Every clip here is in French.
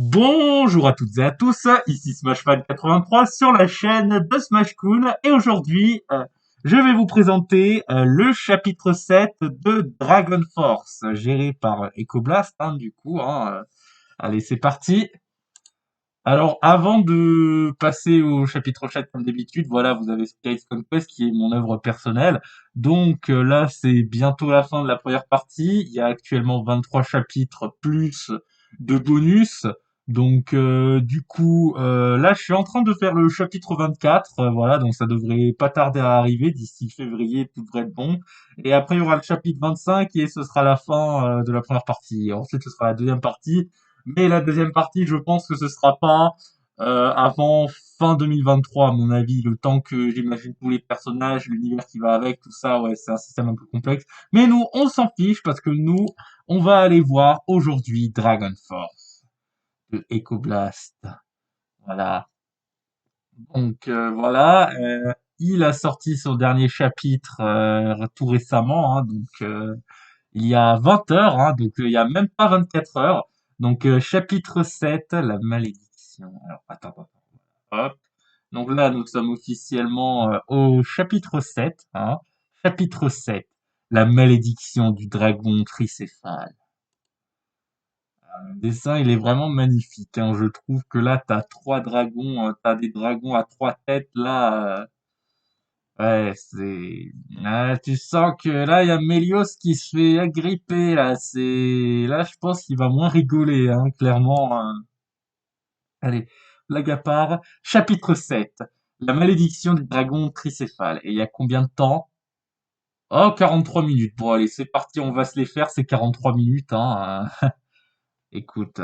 Bonjour à toutes et à tous, ici SmashFan83 sur la chaîne de SmashCoon et aujourd'hui je vais vous présenter le chapitre 7 de Dragon Force géré par Ecoblast du coup. Allez, c'est parti. Alors avant de passer au chapitre 7 comme d'habitude, voilà, vous avez Space Conquest qui est mon œuvre personnelle. Donc là c'est bientôt la fin de la première partie, il y a actuellement 23 chapitres plus de bonus. Donc du coup là je suis en train de faire le chapitre 24, voilà, donc ça devrait pas tarder à arriver, d'ici février tout devrait être bon. Et après il y aura le chapitre 25 et ce sera la fin de la première partie. Ensuite ce sera la deuxième partie, mais la deuxième partie je pense que ce sera pas avant fin 2023 à mon avis, le temps que j'imagine tous les personnages, l'univers qui va avec, tout ça, ouais, c'est un système un peu complexe. Mais nous, on s'en fiche parce que nous, on va aller voir aujourd'hui Dragon Force de Ecoblast. Voilà. Donc voilà, il a sorti son dernier chapitre tout récemment, il y a 20 heures, donc il y a même pas 24 heures. Donc chapitre 7, la malédiction. Alors hop. Donc là, nous sommes officiellement au chapitre 7, Chapitre 7, la malédiction du dragon tricéphale. Le dessin, il est vraiment magnifique, Je trouve que là, t'as trois dragons, t'as des dragons à trois têtes, là. Ouais, tu sens que là, il y a Mélios qui se fait agripper, là. Là, je pense qu'il va moins rigoler, clairement. Allez, blague à part. Chapitre 7. La malédiction du dragon tricéphale. Et il y a combien de temps? Oh, 43 minutes. Bon, allez, c'est parti, on va se les faire, ces 43 minutes, Écoute,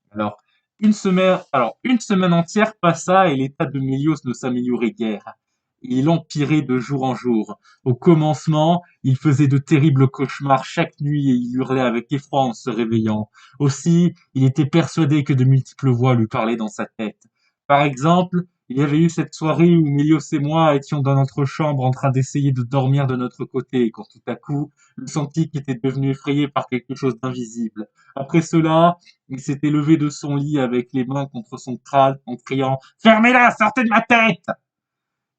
alors, une semaine entière passa et l'état de Mélios ne s'améliorait guère. Il empirait de jour en jour. Au commencement, il faisait de terribles cauchemars chaque nuit et il hurlait avec effroi en se réveillant. Aussi, il était persuadé que de multiples voix lui parlaient dans sa tête. Par exemple, il y avait eu cette soirée où Mélios et moi étions dans notre chambre en train d'essayer de dormir de notre côté, quand tout à coup, le sentit qu'il était devenu effrayé par quelque chose d'invisible. Après cela, il s'était levé de son lit avec les mains contre son crâne en criant «Fermez-la, sortez de ma tête!»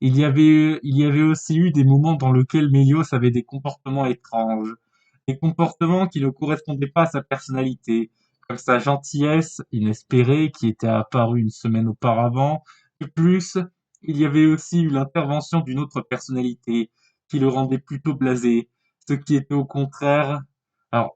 Il y avait aussi eu des moments dans lesquels Mélios avait des comportements étranges, des comportements qui ne correspondaient pas à sa personnalité, comme sa gentillesse inespérée qui était apparue une semaine auparavant. De plus, il y avait aussi eu l'intervention d'une autre personnalité qui le rendait plutôt blasé, ce qui était au contraire,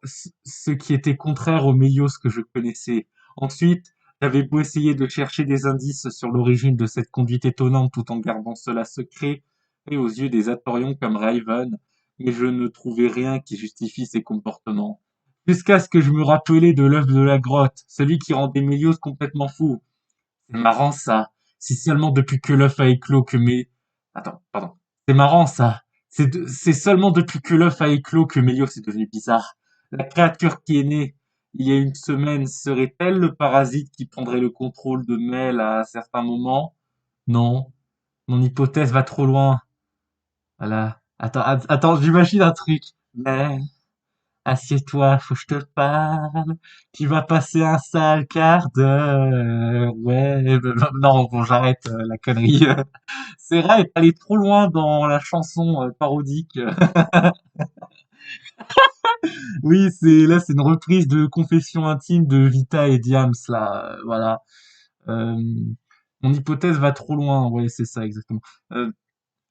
ce qui était contraire au Mélios que je connaissais. Ensuite, j'avais beau essayer de chercher des indices sur l'origine de cette conduite étonnante tout en gardant cela secret et aux yeux des Athorions comme Raven, mais je ne trouvais rien qui justifie ces comportements. Jusqu'à ce que je me rappelais de l'œuf de la grotte, celui qui rendait Mélios complètement fou. C'est marrant ça. C'est seulement depuis que l'œuf a éclos que mes... Attends, pardon. C'est marrant ça. C'est seulement depuis que l'œuf a éclos que Mélios est devenu bizarre. La créature qui est née il y a une semaine serait-elle le parasite qui prendrait le contrôle de Mel à certains moments? Non. Mon hypothèse va trop loin. Voilà. Attends, j'imagine un truc. Mel, assieds-toi, faut que je te parle. Tu vas passer un sale quart d'heure. Ouais, non, bon, j'arrête la connerie. Serra est allé trop loin dans la chanson parodique. Oui, c'est une reprise de Confession intime de Vita et Diams là. Voilà. Euh, Mon hypothèse va trop loin. Ouais, c'est ça exactement. Euh,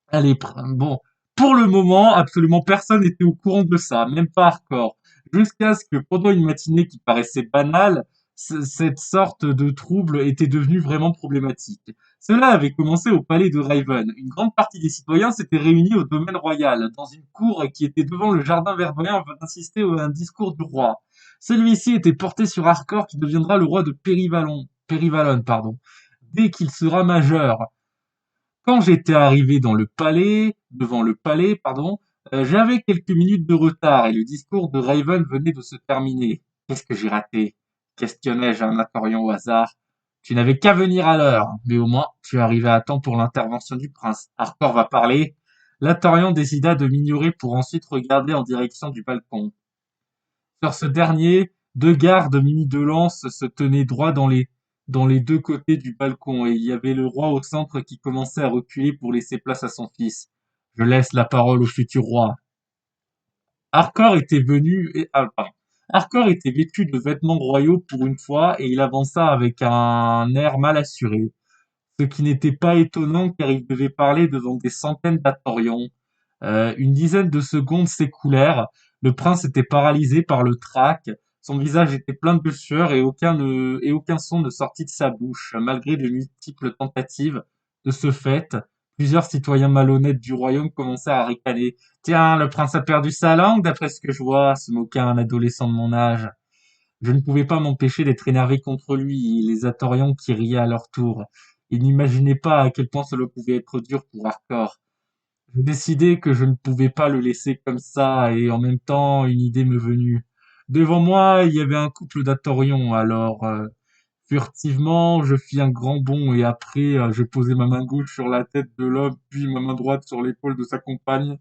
Allez, bon, pour le moment, absolument personne n'était au courant de ça, même pas Hardcore. Jusqu'à ce que pendant une matinée qui paraissait banale, cette sorte de trouble était devenu vraiment problématique. Cela avait commencé au palais de Raven. Une grande partie des citoyens s'étaient réunis au domaine royal, dans une cour qui était devant le jardin verdoyant afin d'assister à un discours du roi. Celui-ci était porté sur Hardcore qui deviendra le roi de Périvalon, pardon, dès qu'il sera majeur. Quand j'étais arrivé devant le palais, j'avais quelques minutes de retard et le discours de Raven venait de se terminer. Qu'est-ce que j'ai raté? Questionnai-je un Athorion au hasard. Tu n'avais qu'à venir à l'heure, mais au moins tu es arrivé à temps pour l'intervention du prince. Hardcore va parler. L'Athorion décida de m'ignorer pour ensuite regarder en direction du balcon. Sur ce dernier, deux gardes munis de lances se tenaient droit dans les dans les deux côtés du balcon, et il y avait le roi au centre qui commençait à reculer pour laisser place à son fils. Je laisse la parole au futur roi. Hardcore était venu, pardon. Hardcore était vêtu de vêtements royaux pour une fois, et il avança avec un air mal assuré. Ce qui n'était pas étonnant car il devait parler devant des centaines d'Athorions. Une dizaine de secondes s'écoulèrent. Le prince était paralysé par le trac. Son visage était plein de sueur et aucun son ne sortit de sa bouche, malgré de multiples tentatives. De ce fait, plusieurs citoyens malhonnêtes du royaume commencèrent à ricaner. Tiens, le prince a perdu sa langue, d'après ce que je vois, se moqua un adolescent de mon âge. Je ne pouvais pas m'empêcher d'être énervé contre lui et les Athorians qui riaient à leur tour. Ils n'imaginaient pas à quel point cela pouvait être dur pour Hardcore. Je décidai que je ne pouvais pas le laisser comme ça, et en même temps, une idée me venue. Devant moi, il y avait un couple d'Athorions, alors furtivement, je fis un grand bond et après, je posai ma main gauche sur la tête de l'homme, puis ma main droite sur l'épaule de sa compagne.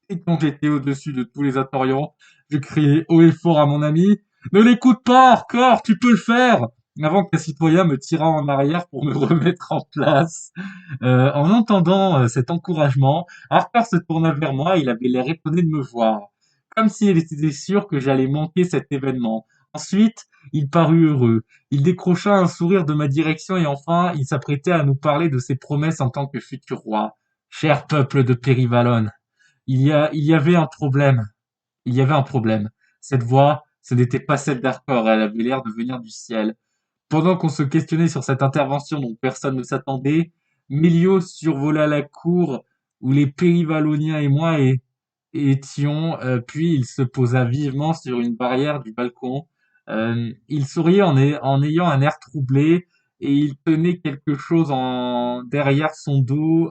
Et quand j'étais au-dessus de tous les Athorians, je criai haut et fort à mon ami, « Ne l'écoute pas, Hardcore, tu peux le faire !» avant qu'un citoyen me tirât en arrière pour me remettre en place. En entendant cet encouragement, Harper se tourna vers moi, il avait l'air étonné de me voir, comme s'il était sûr que j'allais manquer cet événement. Ensuite, il parut heureux. Il décrocha un sourire de ma direction et enfin, il s'apprêtait à nous parler de ses promesses en tant que futur roi. Cher peuple de Périvalon, il y avait un problème. Il y avait un problème. Cette voix, ce n'était pas celle d'Harper, elle avait l'air de venir du ciel. Pendant qu'on se questionnait sur cette intervention dont personne ne s'attendait, Mélios survola la cour où les Périvaloniens et moi étions, puis il se posa vivement sur une barrière du balcon. Il souriait en ayant un air troublé et il tenait quelque chose derrière son dos,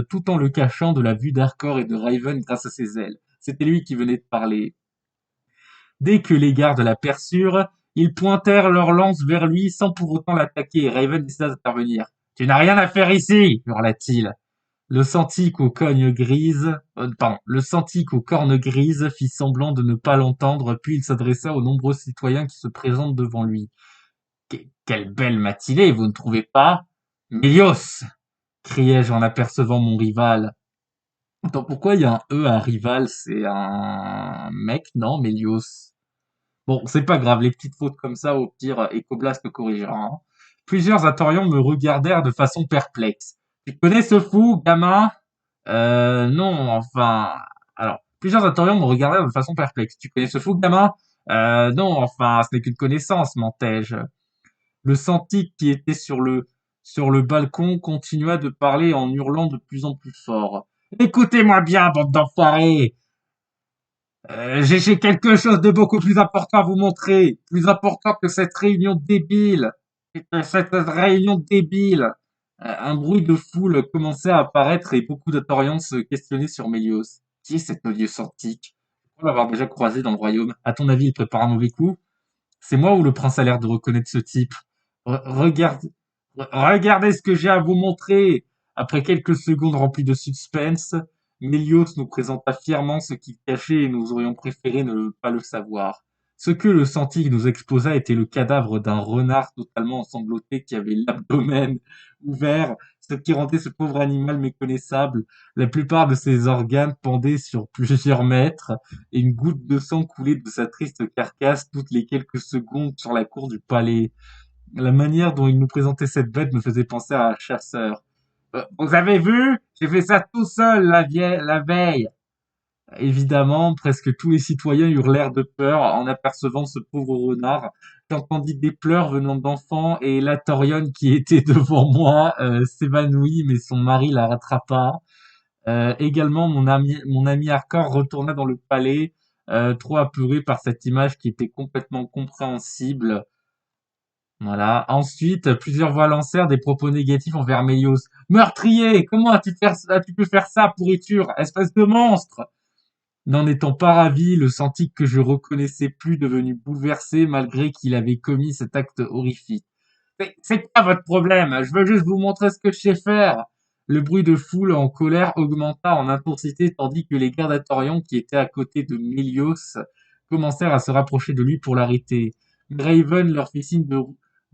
tout en le cachant de la vue d'Hardcore et de Raven grâce à ses ailes. C'était lui qui venait de parler. Dès que les gardes l'aperçurent, ils pointèrent leurs lances vers lui sans pour autant l'attaquer. Raven décida d'intervenir. « Tu n'as rien à faire ici !» hurla-t-il. Le senti qu'aux cornes grises fit semblant de ne pas l'entendre, puis il s'adressa aux nombreux citoyens qui se présentent devant lui. Quelle belle matinée, vous ne trouvez pas? Mélios! Criai-je en apercevant mon rival. Attends, pourquoi il y a un E à rival? C'est un mec, non, Mélios? Bon, c'est pas grave, les petites fautes comme ça, au pire, Ecoblast me corrigera, hein. Plusieurs Athorians me regardèrent de façon perplexe. Tu connais ce fou, gamin? Non, enfin... Alors, plusieurs Athorians me regardèrent de façon perplexe. Tu connais ce fou, gamin? Non, enfin, ce n'est qu'une connaissance, mentai-je. Le senti qui était sur le balcon continua de parler en hurlant de plus en plus fort. Écoutez-moi bien, bande d'enfoirés! J'ai quelque chose de beaucoup plus important à vous montrer, plus important que cette réunion débile. Cette réunion débile. Un bruit de foule commençait à apparaître et beaucoup d'Athorians se questionnaient sur Mélios. Qui est cet odieux Santique? Je crois l'avoir déjà croisé dans le royaume. À ton avis, il prépare un mauvais coup? C'est moi ou le prince a l'air de reconnaître ce type? Regarde, regardez ce que j'ai à vous montrer. Après quelques secondes remplies de suspense, Mélios nous présenta fièrement ce qu'il cachait et nous aurions préféré ne pas le savoir. Ce que le senti nous exposa était le cadavre d'un renard totalement ensanglanté qui avait l'abdomen ouvert, ce qui rendait ce pauvre animal méconnaissable. La plupart de ses organes pendaient sur plusieurs mètres et une goutte de sang coulait de sa triste carcasse toutes les quelques secondes sur la cour du palais. La manière dont il nous présentait cette bête me faisait penser à un chasseur. Vous avez vu? J'ai fait ça tout seul la veille. Évidemment, presque tous les citoyens eurent l'air de peur en apercevant ce pauvre renard. J'entendis des pleurs venant d'enfants et la Torione qui était devant moi s'évanouit, mais son mari la rattrapa. Également, mon ami Hardcore retourna dans le palais, trop apeuré par cette image qui était complètement compréhensible. Voilà. Ensuite, plusieurs voix lancèrent des propos négatifs envers Mélios. Meurtrier! Comment as-tu pu faire ça, pourriture? Espèce de monstre! N'en étant pas ravi, le senti que je reconnaissais plus devenu bouleversé malgré qu'il avait commis cet acte horrifique. C'est quoi votre problème? Je veux juste vous montrer ce que je sais faire. Le bruit de foule en colère augmenta en intensité tandis que les gardes Athorians qui étaient à côté de Mélios commencèrent à se rapprocher de lui pour l'arrêter. Raven leur fit signe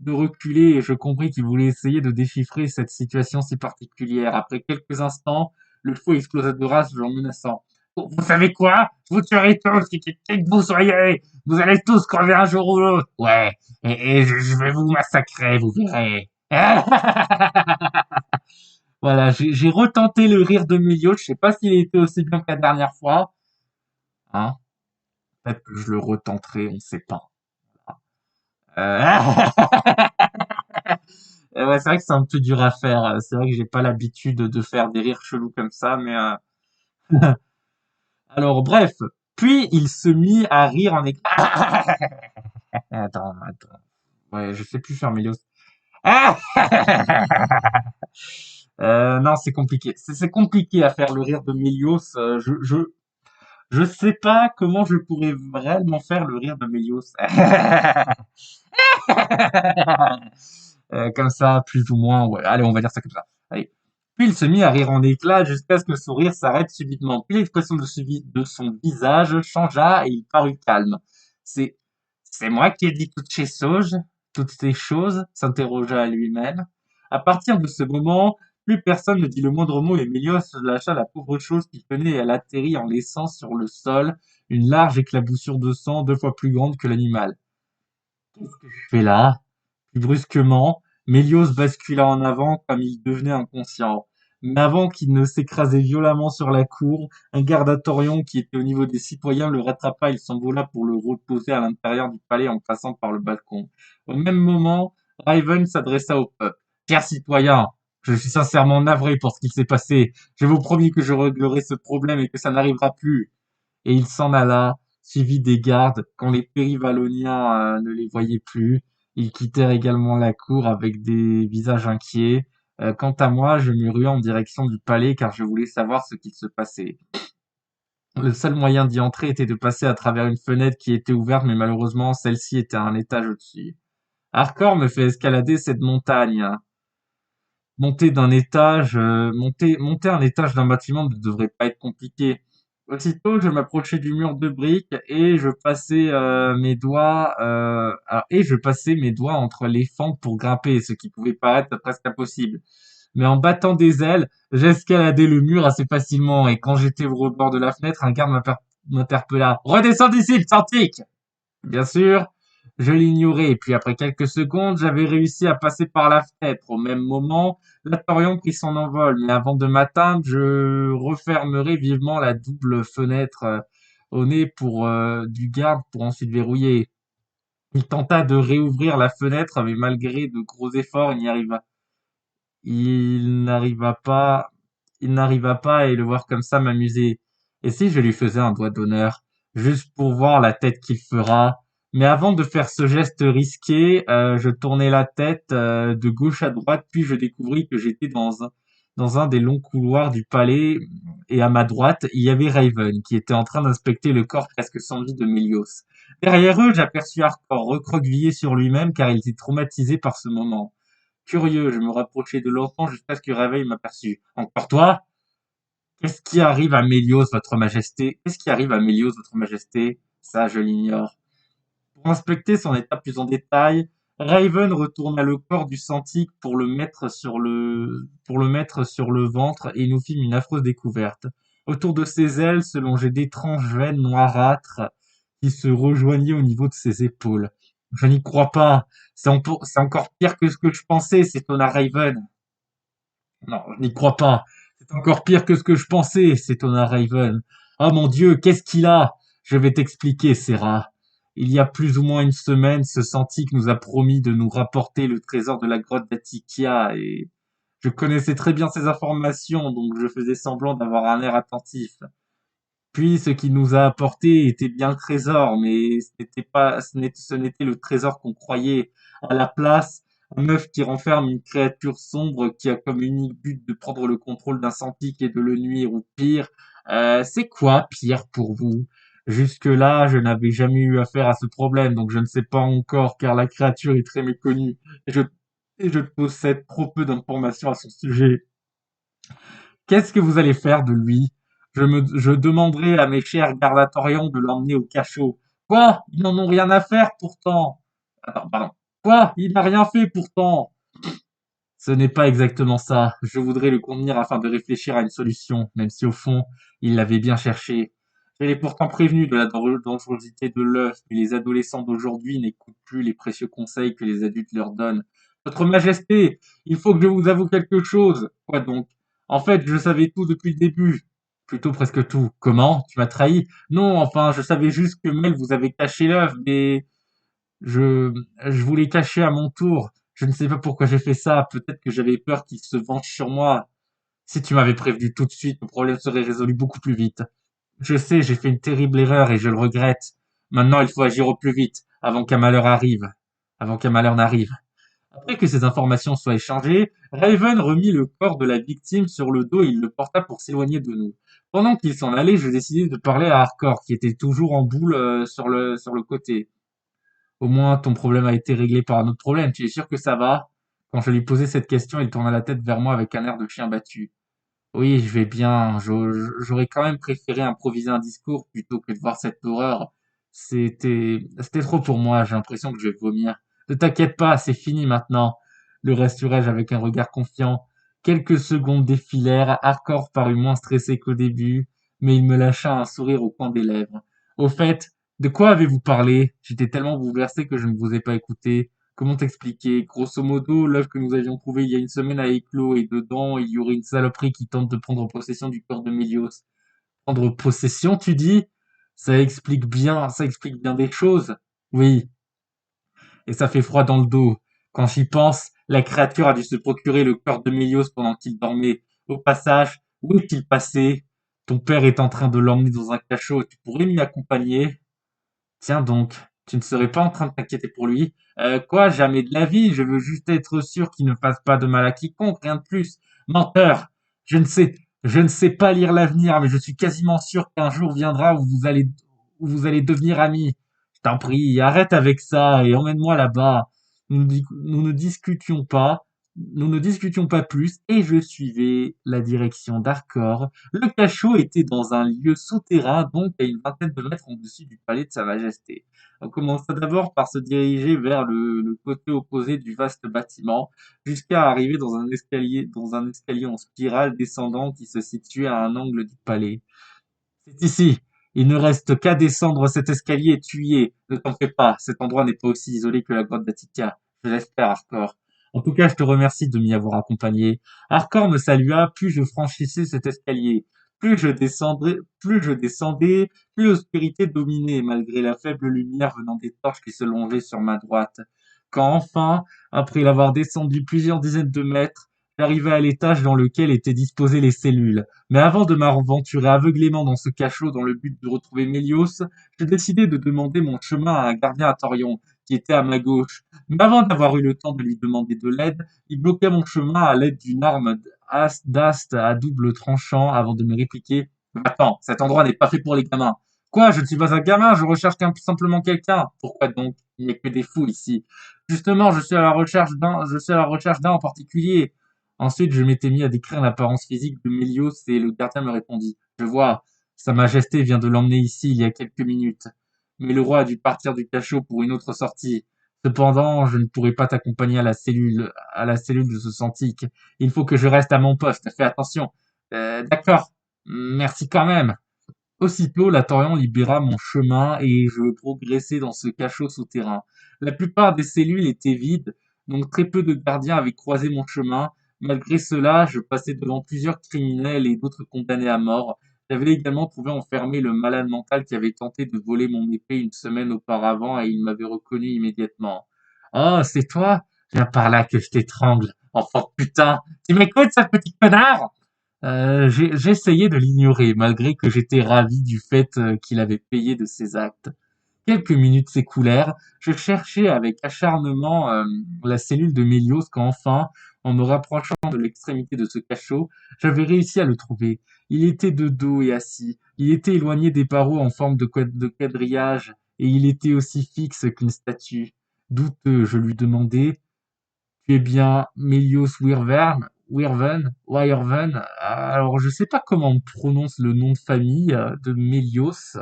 de reculer et je compris qu'il voulait essayer de déchiffrer cette situation si particulière. Après quelques instants, le fou explosa de rage en menaçant. Vous savez quoi? Vous tuerez tous, qui que vous soyez! Vous allez tous crever un jour ou l'autre! Ouais, et je vais vous massacrer, vous verrez. Voilà, j'ai retenté le rire de Melio. Je sais pas s'il était aussi bien que la dernière fois. Hein? Peut-être que je le retenterai, on sait pas. Euh... ouais, c'est vrai que c'est un peu dur à faire. C'est vrai que j'ai pas l'habitude de faire des rires chelous comme ça, mais alors bref. Puis il se mit à rire en éclatant. Attends. Ouais, je sais plus faire Mélios. Non, c'est compliqué. C'est compliqué à faire le rire de Mélios. Je sais pas comment je pourrais réellement faire le rire de Mélios. Comme ça, plus ou moins. Ouais, allez, on va dire ça comme ça. Allez. Puis il se mit à rire en éclats jusqu'à ce que son rire s'arrête subitement. Puis l'expression de son visage changea et il parut calme. C'est, c'est moi qui ai dit toutes ces choses, s'interrogea lui-même. À partir de ce moment, plus personne ne dit le moindre mot et Mélios lâcha la pauvre chose qui tenait et elle atterrit en laissant sur le sol une large éclaboussure de sang 2 fois plus grande que l'animal. Qu'est-ce que je fais là? Puis brusquement, Mélios bascula en avant comme il devenait inconscient. Mais avant qu'il ne s'écrasait violemment sur la cour, un gardatorion qui était au niveau des citoyens le rattrapa et il s'envola pour le reposer à l'intérieur du palais en passant par le balcon. Au même moment, Raven s'adressa au peuple. Chers citoyens, je suis sincèrement navré pour ce qu'il s'est passé. Je vous promis que je réglerai ce problème et que ça n'arrivera plus. Et il s'en alla, suivi des gardes. Quand les Périvaloniens ne les voyaient plus, ils quittèrent également la cour avec des visages inquiets. Quant à moi, je me ruai en direction du palais car je voulais savoir ce qu'il se passait. Le seul moyen d'y entrer était de passer à travers une fenêtre qui était ouverte, mais malheureusement, celle-ci était à un étage au-dessus. Hardcore me fait escalader cette montagne. Monter un étage d'un bâtiment ne devrait pas être compliqué. Aussitôt, je m'approchais du mur de briques et je passais mes doigts entre les fentes pour grimper, ce qui pouvait paraître presque impossible. Mais en battant des ailes, j'escaladais le mur assez facilement et quand j'étais au rebord de la fenêtre, un garde m'interpella. Redescends d'ici, le Santique! Bien sûr, je l'ignorais, puis après quelques secondes, j'avais réussi à passer par la fenêtre. Au même moment, l'Atorion prit son envol, mais avant de m'atteindre, je refermerai vivement la double fenêtre au nez du garde pour ensuite verrouiller. Il tenta de réouvrir la fenêtre, mais malgré de gros efforts, il n'arriva pas, il n'arriva pas et le voir comme ça m'amusait. Et si je lui faisais un doigt d'honneur, juste pour voir la tête qu'il fera. Mais avant de faire ce geste risqué, je tournai la tête de gauche à droite, puis je découvris que j'étais dans un des longs couloirs du palais, et à ma droite, il y avait Raven, qui était en train d'inspecter le corps presque sans vie de Mélios. Derrière eux, j'aperçus Hardcore recroquevillé sur lui-même car il était traumatisé par ce moment. Curieux, je me rapprochai de l'enfant jusqu'à ce que Réveil m'aperçût. Encore toi? Qu'est-ce qui arrive à Mélios, votre majesté? Qu'est-ce qui arrive à Mélios, votre majesté? Ça, je l'ignore. Pour inspecter son état plus en détail, Raven retourna le corps du Santique pour le mettre sur le ventre et nous fîmes une affreuse découverte. Autour de ses ailes se longeaient d'étranges veines noirâtres qui se rejoignaient au niveau de ses épaules. Je n'y crois pas. C'est encore pire que ce que je pensais, s'étonna Raven. Non, je n'y crois pas. C'est encore pire que ce que je pensais, s'étonna Raven. Ah mon Dieu, qu'est-ce qu'il a? Je vais t'expliquer, Serra. Il y a plus ou moins une semaine, ce Santique nous a promis de nous rapporter le trésor de la grotte d'Atikia et je connaissais très bien ces informations, donc je faisais semblant d'avoir un air attentif. Puis ce qu'il nous a apporté était bien le trésor, mais ce n'était le trésor qu'on croyait. À la place, un œuf qui renferme une créature sombre qui a comme unique but de prendre le contrôle d'un Santique et de le nuire, ou pire. C'est quoi pire pour vous? Jusque-là, je n'avais jamais eu affaire à ce problème, donc je ne sais pas encore, car la créature est très méconnue, et je possède trop peu d'informations à son sujet. Qu'est-ce que vous allez faire de lui? Je demanderai à mes chers gardatorians de l'emmener au cachot. Quoi? Ils n'en ont rien à faire pourtant. Attends, pardon. Quoi? Il n'a rien fait pourtant! Ce n'est pas exactement ça. Je voudrais le contenir afin de réfléchir à une solution, même si au fond, il l'avait bien cherché. Je l'ai pourtant prévenu de la dangerosité de l'œuf, mais les adolescents d'aujourd'hui n'écoutent plus les précieux conseils que les adultes leur donnent. Votre Majesté, il faut que je vous avoue quelque chose. Quoi donc? En fait, je savais tout depuis le début. Plutôt presque tout. Comment? Tu m'as trahi? Non, enfin, je savais juste que Mel vous avait caché l'œuf, mais je, je voulais cacher à mon tour. Je ne sais pas pourquoi j'ai fait ça. Peut-être que j'avais peur qu'il se venge sur moi. Si tu m'avais prévenu tout de suite, le problème serait résolu beaucoup plus vite. Je sais, j'ai fait une terrible erreur et je le regrette. Maintenant, il faut agir au plus vite, avant qu'un malheur arrive. Avant qu'un malheur n'arrive. Après que ces informations soient échangées, Raven remit le corps de la victime sur le dos et il le porta pour s'éloigner de nous. Pendant qu'il s'en allait, je décidai de parler à Hardcore, qui était toujours en boule sur le côté. Au moins, ton problème a été réglé par un autre problème. Tu es sûr que ça va? Quand je lui posai cette question, il tourna la tête vers moi avec un air de chien battu. Oui, je vais bien. J'aurais quand même préféré improviser un discours plutôt que de voir cette horreur. C'était trop pour moi. J'ai l'impression que je vais vomir. Ne t'inquiète pas, c'est fini maintenant. Le rassurai-je avec un regard confiant. Quelques secondes défilèrent. Hardcore parut moins stressé qu'au début, mais il me lâcha un sourire au coin des lèvres. Au fait, de quoi avez-vous parlé? J'étais tellement bouleversé que je ne vous ai pas écouté. Comment t'expliquer? Grosso modo, l'œuvre que nous avions trouvée il y a une semaine a éclos et dedans, il y aurait une saloperie qui tente de prendre possession du corps de Mélios. Prendre possession, tu dis? Ça explique bien des choses. Oui, et ça fait froid dans le dos. Quand j'y pense, la créature a dû se procurer le corps de Mélios pendant qu'il dormait. Au passage, où est-il passé? Ton père est en train de l'emmener dans un cachot. Tu pourrais m'y accompagner? Tiens donc, tu ne serais pas en train de t'inquiéter pour lui? Quoi, jamais de la vie, je veux juste être sûr qu'il ne fasse pas de mal à quiconque, rien de plus. Menteur! Je ne sais pas lire l'avenir, mais je suis quasiment sûr qu'un jour viendra où vous allez devenir amis. Je t'en prie, arrête avec ça et emmène-moi là-bas. Nous ne discutions pas, nous ne discutions pas plus et je suivais la direction d'Arcor. Le cachot était dans un lieu souterrain, donc à une vingtaine de mètres au-dessus du palais de Sa Majesté. On commença d'abord par se diriger vers le côté opposé du vaste bâtiment, jusqu'à arriver dans un escalier en spirale descendant qui se situait à un angle du palais. C'est ici. Il ne reste qu'à descendre cet escalier et tu y es. Ne t'en fais pas, cet endroit n'est pas aussi isolé que la grotte d'Atikia. Je l'espère, Hardcore. En tout cas, je te remercie de m'y avoir accompagné. Hardcore me salua, plus je franchissais cet escalier. Plus je descendais, plus l'obscurité dominait, malgré la faible lumière venant des torches qui se longeaient sur ma droite. Quand enfin, après l'avoir descendu plusieurs dizaines de mètres, j'arrivai à l'étage dans lequel étaient disposées les cellules. Mais avant de m'aventurer aveuglément dans ce cachot dans le but de retrouver Mélios, je décidai de demander mon chemin à un gardien à Torion, qui était à ma gauche. Mais avant d'avoir eu le temps de lui demander de l'aide, il bloqua mon chemin à l'aide d'une arme d'ast à double tranchant avant de me répliquer. Attends, cet endroit n'est pas fait pour les gamins. Quoi, je ne suis pas un gamin, je recherche simplement quelqu'un. Pourquoi donc? Il n'y a que des fous ici. Justement, je suis à la recherche d'un en particulier. Ensuite, je m'étais mis à décrire l'apparence physique de Mélios et le gardien me répondit. Je vois, Sa Majesté vient de l'emmener ici il y a quelques minutes. Mais le roi a dû partir du cachot pour une autre sortie. Cependant, je ne pourrai pas t'accompagner à la cellule de ce Santique. Il faut que je reste à mon poste. Fais attention. D'accord. Merci quand même. Aussitôt, la Torian libéra mon chemin et je progressai dans ce cachot souterrain. La plupart des cellules étaient vides, donc très peu de gardiens avaient croisé mon chemin. Malgré cela, je passais devant plusieurs criminels et d'autres condamnés à mort. J'avais également trouvé enfermé le malade mental qui avait tenté de voler mon épée une semaine auparavant et il m'avait reconnu immédiatement. Oh, c'est toi? Viens par là que je t'étrangle, enfant de putain! Tu m'écoutes, sale petit connard? J'essayais de l'ignorer, malgré que j'étais ravi du fait qu'il avait payé de ses actes. Quelques minutes s'écoulèrent, je cherchais avec acharnement la cellule de Mélios quand enfin, en me rapprochant de l'extrémité de ce cachot, j'avais réussi à le trouver. Il était de dos et assis, il était éloigné des barreaux en forme de quadrillage, et il était aussi fixe qu'une statue. Douteux, je lui demandai, tu es bien Mélios Wirven. Alors, je sais pas comment on prononce le nom de famille de Mélios.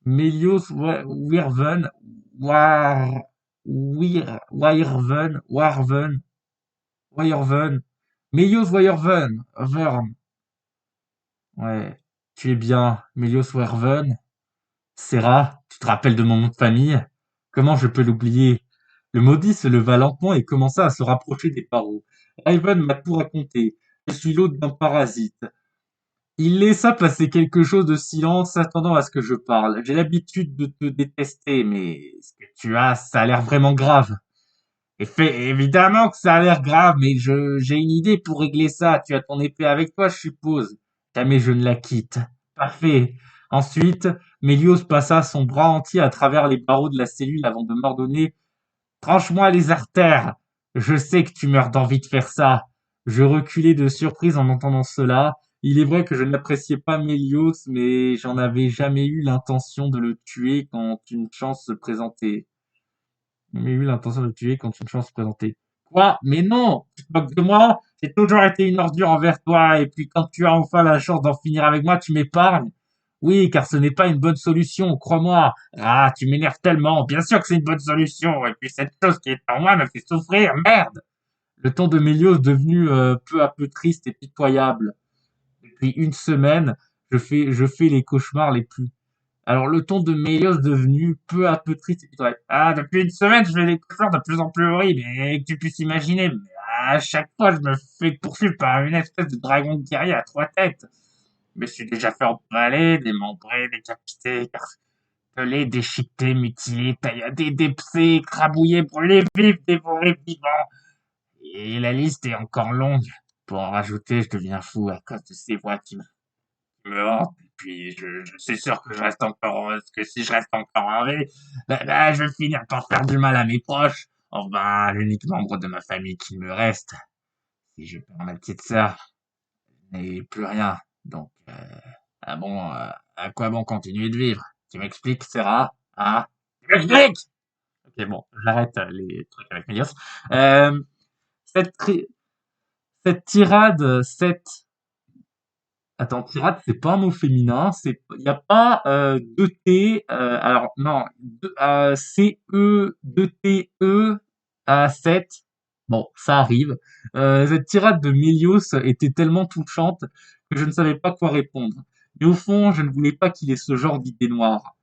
Mélios Wirven. War. Warven, Wyvern, Melios Wyvern, Vern. Ouais, tu es bien, Melios Wyvern. Serra, tu te rappelles de mon nom de famille? Comment je peux l'oublier? Le maudit se leva lentement et commença à se rapprocher des barreaux. Raven m'a tout raconté. Je suis l'hôte d'un parasite. Il laissa passer quelque chose de silence, s'attendant à ce que je parle. J'ai l'habitude de te détester, mais ce que tu as, ça a l'air vraiment grave. Évidemment que ça a l'air grave, mais j'ai une idée pour régler ça. Tu as ton épée avec toi, je suppose. Jamais je ne la quitte. Parfait. Ensuite, Mélios passa son bras entier à travers les barreaux de la cellule avant de m'ordonner: tranche-moi les artères. Je sais que tu meurs d'envie de faire ça. Je reculai de surprise en entendant cela. Il est vrai que je n'appréciais pas Mélios, mais j'en avais jamais eu l'intention de le tuer quand une chance se présentait. Jamais eu l'intention de le tuer quand une chance se présentait. Quoi? Mais non! Tu te moques de moi? J'ai toujours été une ordure envers toi, et puis quand tu as enfin la chance d'en finir avec moi, tu m'épargnes. Oui, car ce n'est pas une bonne solution, crois-moi. Ah, tu m'énerves tellement. Bien sûr que c'est une bonne solution. Et puis cette chose qui est en moi me fait souffrir. Merde! Le ton de Mélios devenu peu à peu triste et pitoyable. Depuis une semaine, je fais les cauchemars les plus. Alors le ton de Mélios devenu peu à peu triste et pitoyable. Ah, depuis une semaine, je fais des cauchemars de plus en plus horribles et que tu puisses imaginer. Mais à chaque fois, je me fais poursuivre par une espèce de dragon de guerrier à trois têtes. Je me suis déjà fait empaler, démembrer, décapiter, pelé, déchiqueté, mutilé, tailladé, dépecé, écrabouillé, brûlé vif, dévoré vivant. Et la liste est encore longue. Pour en rajouter, je deviens fou à cause de ces voix qui me hantent. Et puis, je suis sûr que je reste encore, que si je reste encore en vie, bah, je vais finir par faire du mal à mes proches. Enfin, l'unique membre de ma famille qui me reste. Si je perds ma petite sœur, je n'ai plus rien. Donc, ah bon, à quoi bon continuer de vivre? Tu m'expliques, Sarah? Ah, tu m'expliques? Ok, bon, j'arrête les trucs avec Mélios. Euh, cette, tri- cette tirade, Attends, tirade, c'est pas un mot féminin, il y a pas deux T, alors non, C-E, deux T-E, à 7. Bon, ça arrive. Cette tirade de Mélios était tellement touchante que je ne savais pas quoi répondre. Mais au fond, je ne voulais pas qu'il ait ce genre d'idée noire.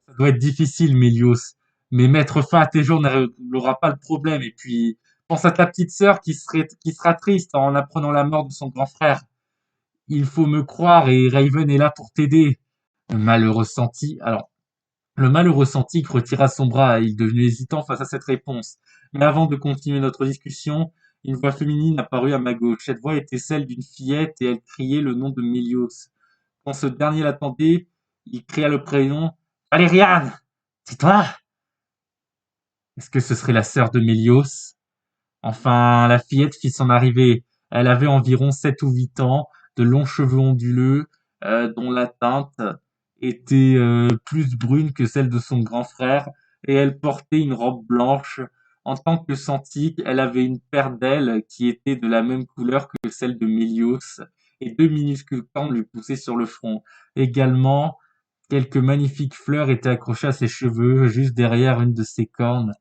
Ça doit être difficile, Mélios. Mais mettre fin à tes jours ne réglera pas le problème. Et puis, pense à ta petite sœur qui sera triste en apprenant la mort de son grand frère. Il faut me croire et Raven est là pour t'aider. Le malheureux Santic retira son bras et il devenait hésitant face à cette réponse. Mais avant de continuer notre discussion, une voix féminine apparut à ma gauche. Cette voix était celle d'une fillette et elle criait le nom de Mélios. Quand ce dernier l'attendait, il cria le prénom. Valériane! C'est toi? Est-ce que ce serait la sœur de Mélios? Enfin, la fillette fit son arrivée. Elle avait environ 7 ou 8 ans, de longs cheveux onduleux, dont la teinte était plus brune que celle de son grand frère, et elle portait une robe blanche. En tant que Santique, elle avait une paire d'ailes qui étaient de la même couleur que celle de Mélios, et deux minuscules cornes lui poussaient sur le front. Également, quelques magnifiques fleurs étaient accrochées à ses cheveux, juste derrière une de ses cornes,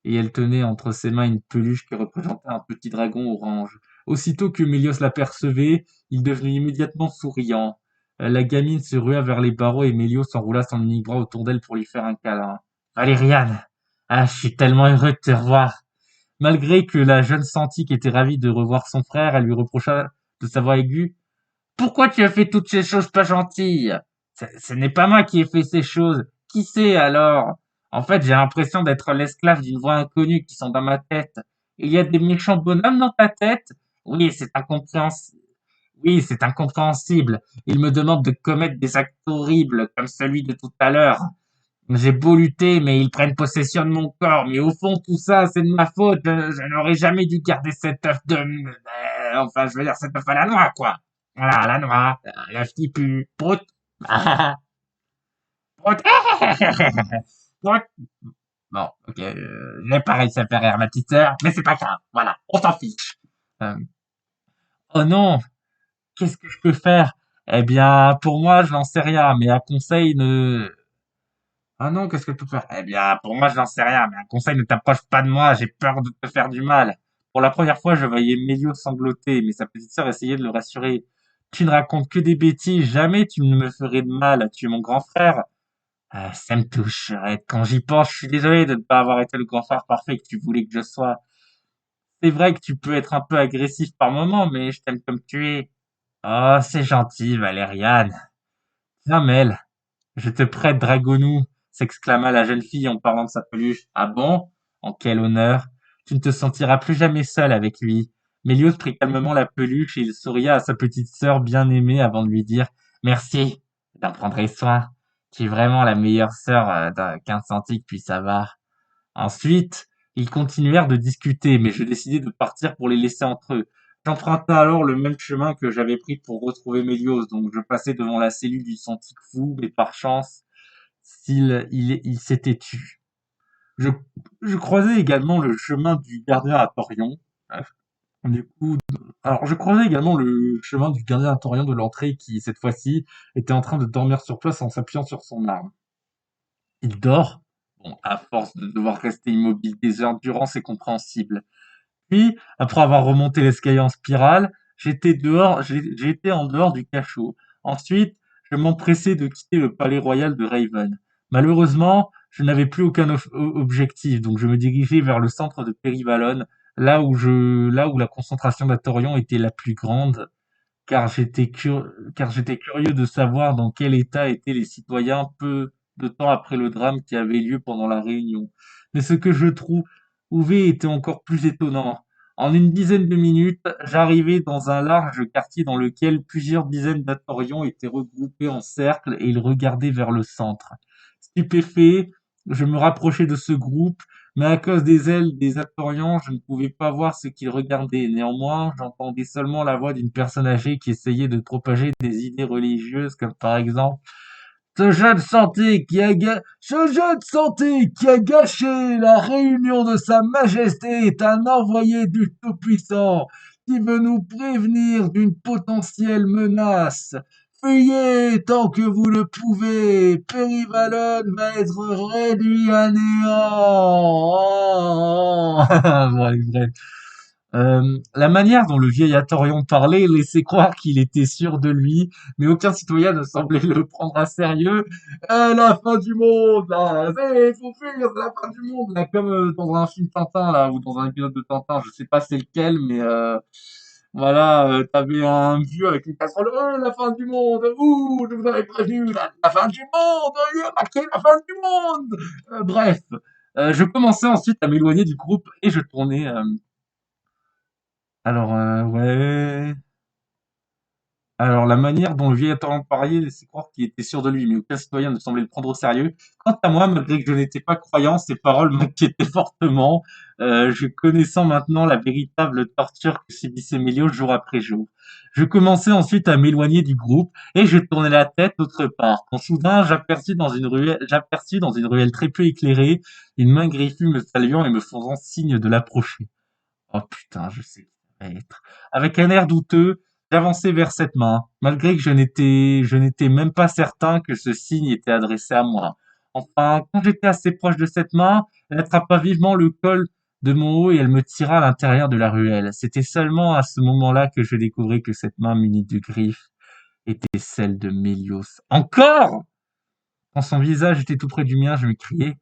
et elle tenait entre ses mains une peluche qui représentait un petit dragon orange. Aussitôt que Mélios l'apercevait, il devenait immédiatement souriant. La gamine se rua vers les barreaux et Mélios enroula son unique bras autour d'elle pour lui faire un câlin. Valériane! Ah, je suis tellement heureux de te revoir. Malgré que la jeune Santique était ravie de revoir son frère, elle lui reprocha de sa voix aiguë: pourquoi tu as fait toutes ces choses pas gentilles? Ce n'est pas moi qui ai fait ces choses. Qui c'est alors? En fait, j'ai l'impression d'être l'esclave d'une voix inconnue qui sont dans ma tête. Il y a des méchants bonhommes dans ta tête? Oui, c'est incompréhensible. Oui, c'est incompréhensible. Ils me demandent de commettre des actes horribles, comme celui de tout à l'heure. J'ai beau lutter, mais ils prennent possession de mon corps. Mais au fond, tout ça, c'est de ma faute. Je n'aurais jamais dû garder cet œuf de... enfin, je veux dire, cet œuf à la noix, quoi. Voilà, la noix, l'œuf qui pue. Prout. Prout. Prout. Bon, ok, j'ai pas réussi à faire rire ma petite sœur, mais c'est pas grave. Voilà, on s'en fiche. Euh, oh non, qu'est-ce que je peux faire? Eh bien, pour moi, je n'en sais rien, mais un conseil ne... Ah non, qu'est-ce que tu peux faire? Eh bien, pour moi, je n'en sais rien, mais un conseil, ne t'approche pas de moi, j'ai peur de te faire du mal. Pour la première fois, je voyais Mélios sangloter, mais sa petite sœur essayait de le rassurer. Tu ne racontes que des bêtises, jamais tu ne me ferais de mal, tu es mon grand frère. Ah, ça me touche, Red. Quand j'y pense, je suis désolé de ne pas avoir été le grand frère parfait que tu voulais que je sois. C'est vrai que tu peux être un peu agressif par moment, mais je t'aime comme tu es. Oh, c'est gentil, Valériane. Viens, Mel, je te prête Dragonou, s'exclama la jeune fille en parlant de sa peluche. Ah bon? En quel honneur! Tu ne te sentiras plus jamais seul avec lui. Mélios prit calmement la peluche et il souria à sa petite sœur bien-aimée avant de lui dire merci, j'en prendrai soin. Tu es vraiment la meilleure sœur qu'un Santique puisse avoir. Ensuite, ils continuèrent de discuter, mais je décidai de partir pour les laisser entre eux. J'empruntai alors le même chemin que j'avais pris pour retrouver Mélios, donc je passai devant la cellule du Santique fou, mais par chance, il s'était tu. Je, je croisais également le chemin du gardien à Torion. Du coup, alors je croisais également le chemin du gardien à Torion de l'entrée qui, cette fois-ci, était en train de dormir sur place en s'appuyant sur son arme. Il dort? Bon, à force de devoir rester immobile des heures durant, c'est compréhensible. Puis, après avoir remonté l'escalier en spirale, j'ai été en dehors du cachot. Ensuite, je m'empressai de quitter le palais royal de Raven. Malheureusement, je n'avais plus aucun objectif, donc je me dirigeais vers le centre de Périvalon, là où la concentration d'Atorion était la plus grande, car j'étais curieux de savoir dans quel état étaient les citoyens peu de temps après le drame qui avait lieu pendant la réunion. Mais ce que je trouvais était encore plus étonnant. En une dizaine de minutes, j'arrivais dans un large quartier dans lequel plusieurs dizaines d'Atorions étaient regroupés en cercle et ils regardaient vers le centre. Stupéfait, je me rapprochai de ce groupe, mais à cause des ailes des Atorians, je ne pouvais pas voir ce qu'ils regardaient. Néanmoins, j'entendais seulement la voix d'une personne âgée qui essayait de propager des idées religieuses, comme par exemple ce jeune santé qui a gâché la réunion de Sa Majesté est un envoyé du Tout-Puissant qui veut nous prévenir d'une potentielle menace. Fuyez tant que vous le pouvez. Périvalon va être réduit à néant. Bon, allez, bref. La manière dont le vieil Atorion parlait laissait croire qu'il était sûr de lui, mais aucun citoyen ne semblait le prendre à sérieux. La fin du monde, là, faut fuir, c'est la fin du monde, là, comme dans un film Tintin, là, ou dans un épisode de Tintin, je sais pas c'est lequel, mais voilà, t'avais un vieux avec une casserole, la fin du monde, ouh, je vous avais prévenu, la fin du monde, il y a marqué la fin du monde. Bref, je commençais ensuite à m'éloigner du groupe et je tournais. Ouais. Alors, la manière dont le vieil Attenant parlait laissait croire qu'il était sûr de lui, mais aucun citoyen ne semblait le prendre au sérieux. Quant à moi, malgré que je n'étais pas croyant, ces paroles m'inquiétaient fortement, je connaissant maintenant la véritable torture que subissait Mélios jour après jour. Je commençais ensuite à m'éloigner du groupe, et je tournais la tête autre part, quand soudain j'aperçus dans une ruelle très peu éclairée, une main griffue me saluant et me faisant signe de l'approcher. Oh putain, je sais qui ça va être. Avec un air douteux, j'avançai vers cette main, malgré que je n'étais même pas certain que ce signe était adressé à moi. Enfin, quand j'étais assez proche de cette main, elle attrapa vivement le col de mon haut et elle me tira à l'intérieur de la ruelle. C'était seulement à ce moment-là que je découvris que cette main munie de griffes était celle de Mélios. Encore! Quand son visage était tout près du mien, je me criai,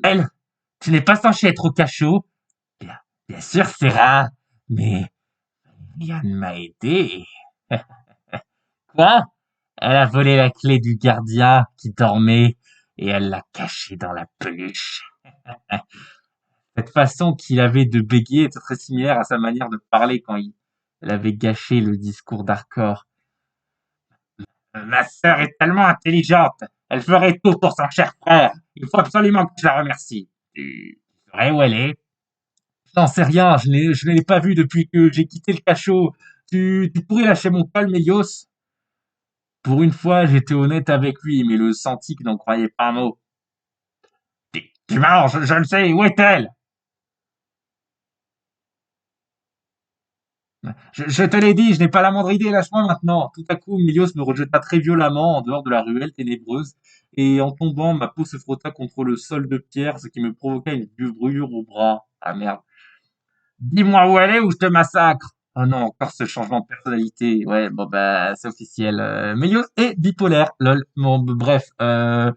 Mel, tu n'es pas censé être au cachot? Bien, bien sûr, c'est rare, mais Yann m'a aidé. Quoi? Elle a volé la clé du gardien qui dormait et elle l'a cachée dans la peluche. Cette façon qu'il avait de bégayer était très similaire à sa manière de parler quand elle avait gâché le discours d'Arcor. Ma sœur est tellement intelligente. Elle ferait tout pour son cher frère. Il faut absolument que je la remercie. Tu saurais où elle est? J'en sais rien, je ne l'ai pas vue depuis que j'ai quitté le cachot. Tu pourrais lâcher mon col, Mélios? Pour une fois, j'étais honnête avec lui, mais le Santique n'en croyait pas un mot. Tu manges, je le sais, où est-elle? Je te l'ai dit, je n'ai pas la moindre idée, lâche-moi maintenant. Tout à coup, Milios me rejeta très violemment en dehors de la ruelle ténébreuse, et en tombant, ma peau se frotta contre le sol de pierre, ce qui me provoqua une vive brûlure au bras. Ah merde. Dis-moi où elle est ou je te massacre. Oh non, encore ce changement de personnalité. Ouais, bon bah c'est officiel. Milios est bipolaire, lol. Bon, bref, euh,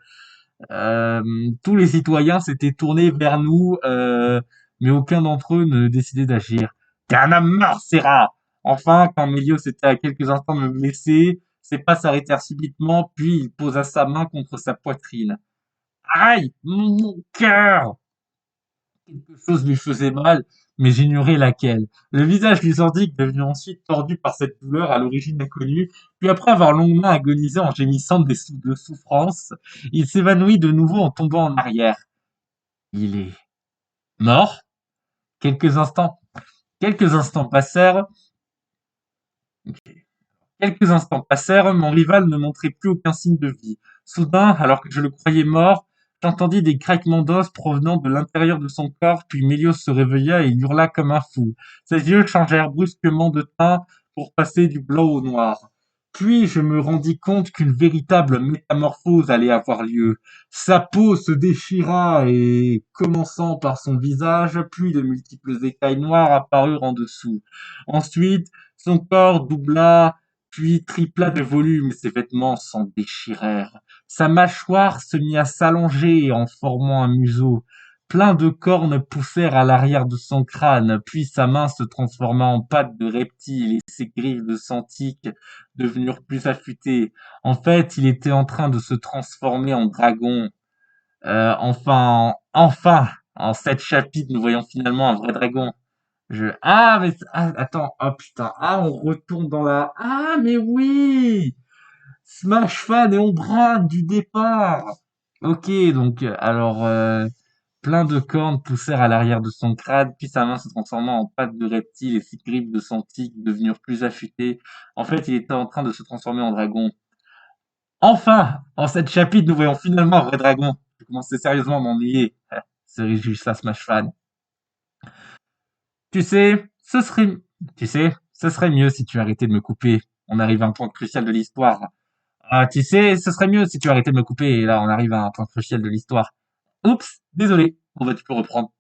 tous les citoyens s'étaient tournés vers nous, mais aucun d'entre eux ne décidait d'agir. T'es un homme mort, Serra! Enfin, quand Mélios était à quelques instants de me blesser, ses pas s'arrêtèrent subitement, puis il posa sa main contre sa poitrine. Aïe! Mon cœur! Quelque chose lui faisait mal, mais j'ignorais laquelle. Le visage du Zordique devenu ensuite tordu par cette douleur à l'origine inconnue, puis après avoir longuement agonisé en gémissant de souffrance, il s'évanouit de nouveau en tombant en arrière. Il est mort. Quelques instants, quelques instants passèrent, quelques instants passèrent, mon rival ne montrait plus aucun signe de vie. Soudain, alors que je le croyais mort, j'entendis des craquements d'os provenant de l'intérieur de son corps, puis Mélios se réveilla et il hurla comme un fou. Ses yeux changèrent brusquement de teint pour passer du blanc au noir. Puis je me rendis compte qu'une véritable métamorphose allait avoir lieu. Sa peau se déchira et, commençant par son visage, puis de multiples écailles noires apparurent en dessous. Ensuite, son corps doubla puis tripla de volume, ses vêtements s'en déchirèrent. Sa mâchoire se mit à s'allonger en formant un museau. Plein de cornes poussèrent à l'arrière de son crâne, puis sa main se transforma en pattes de reptile et ses griffes de santique devinrent plus affûtées. En fait, il était en train de se transformer en dragon. Enfin, en 7 chapitres, nous voyons finalement un vrai dragon. Attends, oh putain, on retourne dans la... Ah, mais oui! Smash Fan et Ombran du départ! Ok, donc, plein de cornes poussèrent à l'arrière de son crâne, puis sa main se transforma en pattes de reptile et ses griffes de son tigre devinrent plus affûtées. En fait, il était en train de se transformer en dragon. Enfin! En 7 chapitres, nous voyons finalement un vrai dragon. Je commençais sérieusement à m'ennuyer. Se réjouit ça, Smash Fan. Tu sais, ce serait, tu sais, ce serait mieux si tu arrêtais de me couper. On arrive à un point crucial de l'histoire. Ah, tu sais, ce serait mieux si tu arrêtais de me couper. Et là, on arrive à un point crucial de l'histoire. Oups, désolé. Bon bah, tu peux reprendre.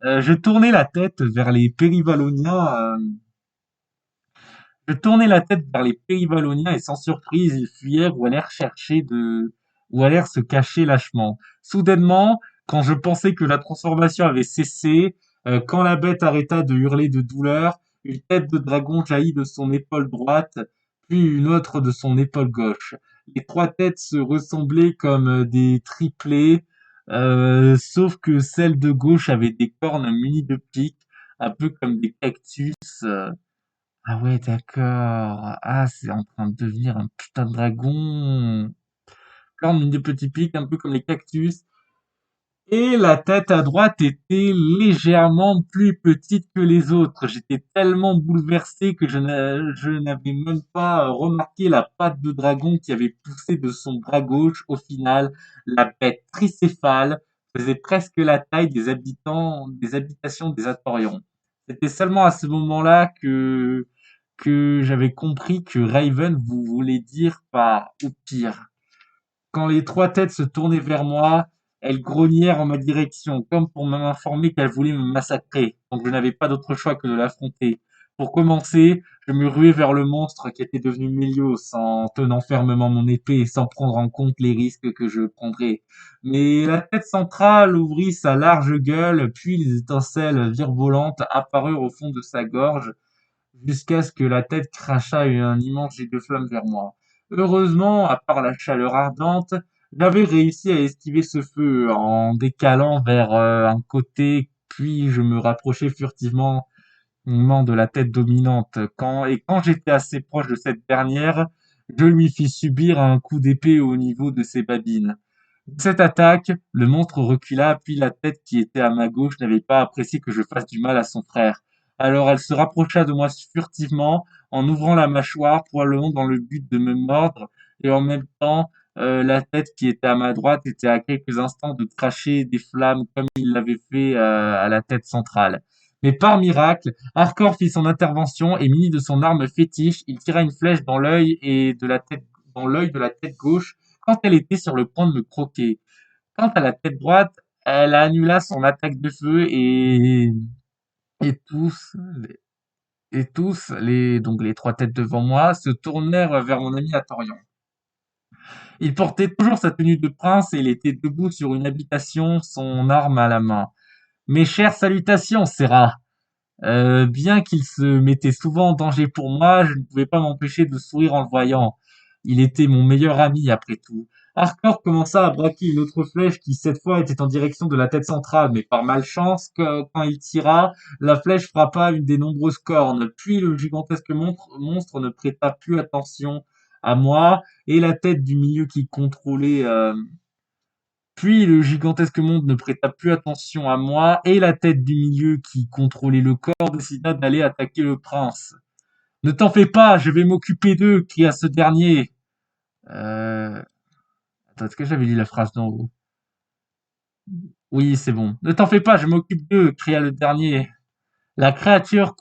Je tournais la tête vers les Périvaloniens. Je tournais la tête vers les Périvaloniens et sans surprise, ils fuyèrent ou allèrent se cacher lâchement. Soudainement, quand je pensais que la transformation avait cessé, quand la bête arrêta de hurler de douleur, une tête de dragon jaillit de son épaule droite, puis une autre de son épaule gauche. Les trois têtes se ressemblaient comme des triplés, sauf que celle de gauche avait des cornes munies de pics, un peu comme des cactus. Ah ouais, d'accord. Ah, c'est en train de devenir un putain de dragon. Cornes de petits pics, un peu comme les cactus. Et la tête à droite était légèrement plus petite que les autres. J'étais tellement bouleversé que je n'avais même pas remarqué la patte de dragon qui avait poussé de son bras gauche. Au final, la bête tricéphale faisait presque la taille des habitations des Atorions. C'était seulement à ce moment-là que j'avais compris que Raven vous voulait dire par ou pire. Quand les trois têtes se tournaient vers moi, elles grognèrent en ma direction, comme pour m'informer qu'elles voulaient me massacrer. Donc je n'avais pas d'autre choix que de l'affronter. Pour commencer, je me ruai vers le monstre qui était devenu Mélios, en tenant fermement mon épée et sans prendre en compte les risques que je prendrais. Mais la tête centrale ouvrit sa large gueule, puis les étincelles virevoltantes apparurent au fond de sa gorge, jusqu'à ce que la tête crachât un immense jet de flamme vers moi. Heureusement, à part la chaleur ardente, j'avais réussi à esquiver ce feu en décalant vers un côté, puis je me rapprochai furtivement de la tête dominante. Quand j'étais assez proche de cette dernière, je lui fis subir un coup d'épée au niveau de ses babines. De cette attaque, le monstre recula, puis la tête qui était à ma gauche n'avait pas apprécié que je fasse du mal à son frère. Alors elle se rapprocha de moi furtivement, en ouvrant la mâchoire, probablement dans le but de me mordre, et en même temps, la tête qui était à ma droite était à quelques instants de cracher des flammes comme il l'avait fait à la tête centrale. Mais par miracle, Hardcore fit son intervention et muni de son arme fétiche, il tira une flèche dans l'œil de la tête gauche quand elle était sur le point de me croquer. Quant à la tête droite, elle annula son attaque de feu et donc les trois têtes devant moi, se tournèrent vers mon ami Atorian. Il portait toujours sa tenue de prince et il était debout sur une habitation, son arme à la main. Mes chères salutations, Serra. Bien qu'il se mettait souvent en danger pour moi, je ne pouvais pas m'empêcher de sourire en le voyant. Il était mon meilleur ami, après tout. Hardcore commença à braquer une autre flèche qui, cette fois, était en direction de la tête centrale, mais par malchance, quand il tira, la flèche frappa une des nombreuses cornes. Puis le gigantesque monstre ne prêta plus attention à moi, et la tête du milieu qui contrôlait puis le gigantesque monde ne prêta plus attention à moi, et la tête du milieu qui contrôlait le corps décida d'aller attaquer le prince. Ne t'en fais pas, je vais m'occuper d'eux, cria ce dernier. Euh... Attends, est-ce que j'avais lu la phrase d'en haut? Oui, c'est bon. Ne t'en fais pas, je m'occupe d'eux, cria le dernier. La créature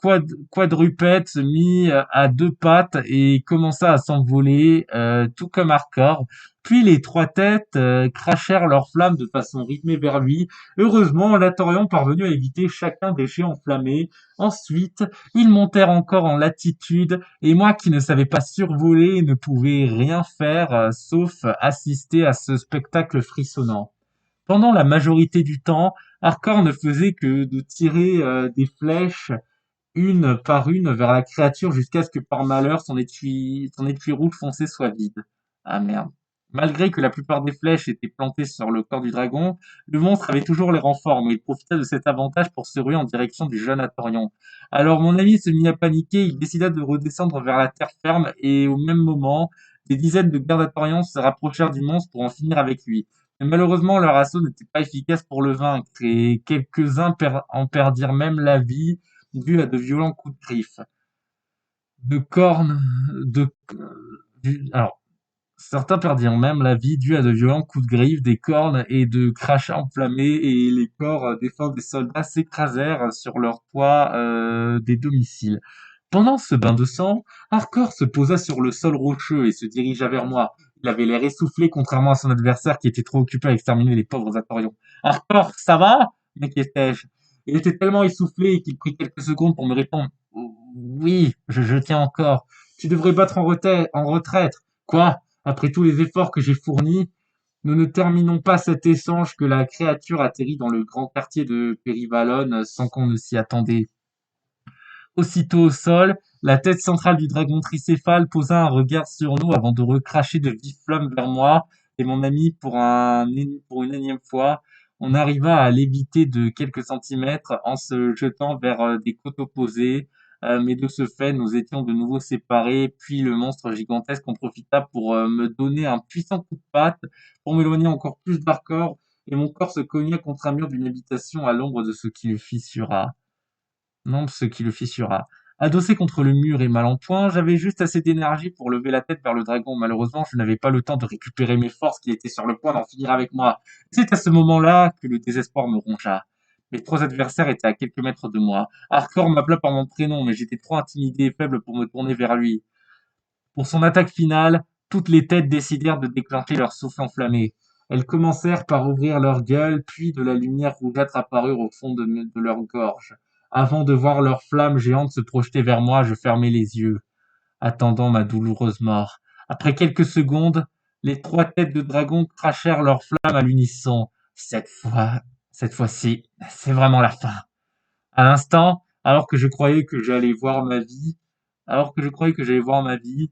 quadrupède se mit à deux pattes et commença à s'envoler, tout comme Hardcore. Puis les trois têtes crachèrent leurs flammes de façon rythmée vers lui. Heureusement, l'Atorion parvenu à éviter chacun des jets enflammés. Ensuite, ils montèrent encore en latitude, et moi qui ne savais pas survoler ne pouvais rien faire, sauf assister à ce spectacle frissonnant. Pendant la majorité du temps, Hardcore ne faisait que de tirer des flèches une par une vers la créature jusqu'à ce que par malheur son étui rouge foncé soit vide. Ah merde. Malgré que la plupart des flèches étaient plantées sur le corps du dragon, le monstre avait toujours les renforts, mais il profita de cet avantage pour se ruer en direction du jeune Atorion. Alors mon ami se mit à paniquer, il décida de redescendre vers la terre ferme et au même moment, des dizaines de gardes Atorions se rapprochèrent du monstre pour en finir avec lui. Mais malheureusement, leur assaut n'était pas efficace pour le vaincre et quelques-uns en perdirent même la vie dû à de violents coups de griffes, de cornes, de, alors, certains perdirent même la vie dû à de violents coups de griffes, des cornes et de crachats enflammés, et les corps défunts des soldats s'écrasèrent sur leur toit des domiciles. Pendant ce bain de sang, Hardcore se posa sur le sol rocheux et se dirigea vers moi. Il avait l'air essoufflé, contrairement à son adversaire qui était trop occupé à exterminer les pauvres Atorions. Hardcore, ça va? M'inquiétai-je. Il était tellement essoufflé qu'il prit quelques secondes pour me répondre. Oui, je tiens encore. Tu devrais battre en retraite. Quoi? Après tous les efforts que j'ai fournis, nous ne terminons pas cet échange que la créature atterrit dans le grand quartier de Périvalone sans qu'on ne s'y attendait. Aussitôt au sol, la tête centrale du dragon tricéphale posa un regard sur nous avant de recracher de vives flammes vers moi et mon ami pour une énième fois. On arriva à l'éviter de quelques centimètres en se jetant vers des côtes opposées, mais de ce fait, nous étions de nouveau séparés, puis le monstre gigantesque en profita pour me donner un puissant coup de patte pour m'éloigner encore plus d'Hardcore, et mon corps se cogna contre un mur d'une habitation à l'ombre de ce qui le fissura. Non, ce qui le fissura. Adossé contre le mur et mal en point, j'avais juste assez d'énergie pour lever la tête vers le dragon. Malheureusement, je n'avais pas le temps de récupérer mes forces qui étaient sur le point d'en finir avec moi. C'est à ce moment-là que le désespoir me rongea. Mes trois adversaires étaient à quelques mètres de moi. Hardcore m'appela par mon prénom, mais j'étais trop intimidé et faible pour me tourner vers lui. Pour son attaque finale, toutes les têtes décidèrent de déclencher leur souffle enflammé. Elles commencèrent par ouvrir leur gueule, puis de la lumière rougeâtre apparut au fond de leur gorge. Avant de voir leurs flammes géantes se projeter vers moi, je fermai les yeux, attendant ma douloureuse mort. Après quelques secondes, les trois têtes de dragon crachèrent leurs flammes à l'unisson. Cette fois-ci, c'est vraiment la fin. À l'instant, alors que je croyais que j'allais voir ma vie,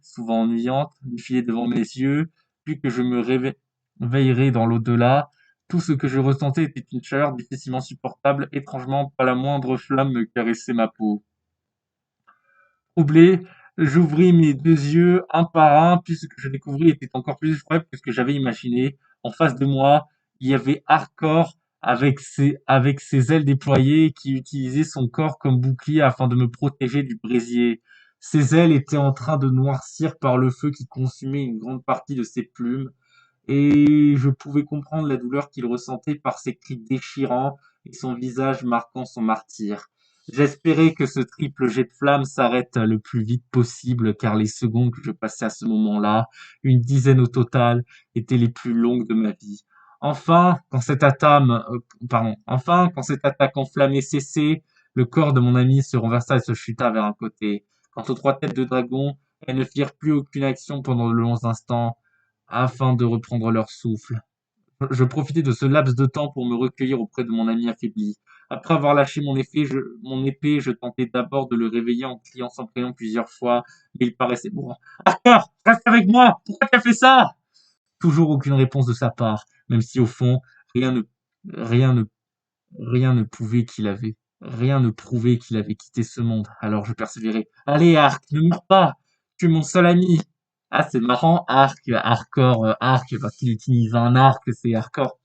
souvent ennuyante, défiler devant mes yeux, puis que je me réveillerais dans l'au-delà, tout ce que je ressentais était une chaleur difficilement supportable, étrangement pas la moindre flamme ne caressait ma peau. Troublé, j'ouvris mes deux yeux un par un, puis ce que je découvris était encore plus effroyable que ce que j'avais imaginé. En face de moi, il y avait Hardcore avec ses ailes déployées qui utilisait son corps comme bouclier afin de me protéger du brésier. Ses ailes étaient en train de noircir par le feu qui consumait une grande partie de ses plumes, et je pouvais comprendre la douleur qu'il ressentait par ses cris déchirants et son visage marquant son martyre. J'espérais que ce triple jet de flamme s'arrête le plus vite possible, car les secondes que je passais à ce moment-là, une dizaine au total, étaient les plus longues de ma vie. Enfin, quand cette attaque enflammée cessait, le corps de mon ami se renversa et se chuta vers un côté. Quant aux trois têtes de dragon, elles ne firent plus aucune action pendant de longs instants, afin de reprendre leur souffle. Je profitais de ce laps de temps pour me recueillir auprès de mon ami affaibli. Après avoir lâché mon épée, je tentai d'abord de le réveiller en criant son prénom plusieurs fois, mais il paraissait mourant. Arthur, reste avec moi! Pourquoi tu as fait ça? Toujours aucune réponse de sa part, même si au fond, rien ne, rien ne, rien ne pouvait qu'il avait, rien ne prouvait qu'il avait quitté ce monde. Alors je persévérais. Allez, Arc, ne meurs pas! Tu es mon seul ami! Ah, c'est marrant, Arc, parce qu'il utilise un arc, c'est Hardcore.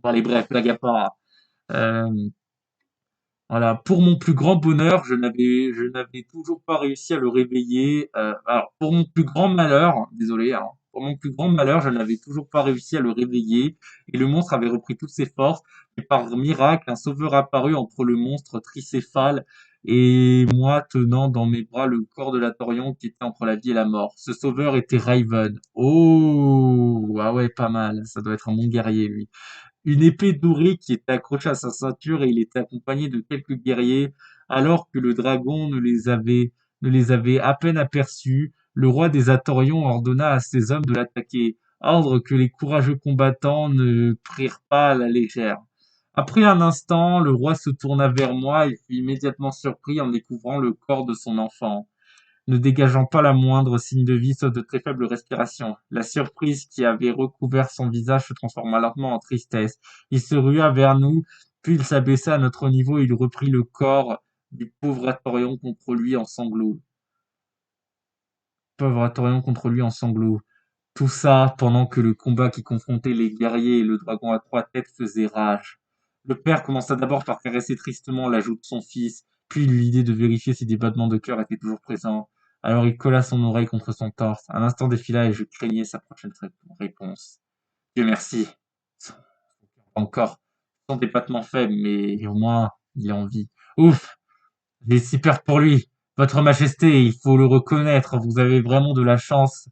Bon, allez, bref, blague à part. Euh, voilà. Pour mon plus grand bonheur, je n'avais toujours pas réussi à le réveiller. Alors, pour mon plus grand malheur, désolé, hein, pour mon plus grand malheur, je n'avais toujours pas réussi à le réveiller et le monstre avait repris toutes ses forces. Et par miracle, un sauveur apparut entre le monstre tricéphale et moi tenant dans mes bras le corps de l'Atorion qui était entre la vie et la mort. Ce sauveur était Raven. Oh, ah ouais, pas mal. Ça doit être un bon guerrier, lui. Une épée dorée qui était accrochée à sa ceinture et il était accompagné de quelques guerriers. Alors que le dragon ne les avait à peine aperçus, le roi des Atorions ordonna à ses hommes de l'attaquer, ordre que les courageux combattants ne prirent pas à la légère. Après un instant, le roi se tourna vers moi et fut immédiatement surpris en découvrant le corps de son enfant ne dégageant pas la moindre signe de vie sauf de très faibles respirations. La surprise qui avait recouvert son visage se transforma lentement en tristesse. Il se rua vers nous, puis il s'abaissa à notre niveau et il reprit le corps du pauvre Atorion contre lui en sanglots. Pauvre Atorion contre lui en sanglots. Tout ça pendant que le combat qui confrontait les guerriers et le dragon à trois têtes faisait rage. Le père commença d'abord par caresser tristement la joue de son fils, puis il eut l'idée de vérifier si des battements de cœur étaient toujours présents. Alors il colla son oreille contre son torse. Un instant défila et je craignais sa prochaine réponse. Dieu merci. Son cœur bat encore. Ce sont des battements faibles, mais au moins il est en vie. Ouf! J'ai si peur pour lui. Votre Majesté, il faut le reconnaître, vous avez vraiment de la chance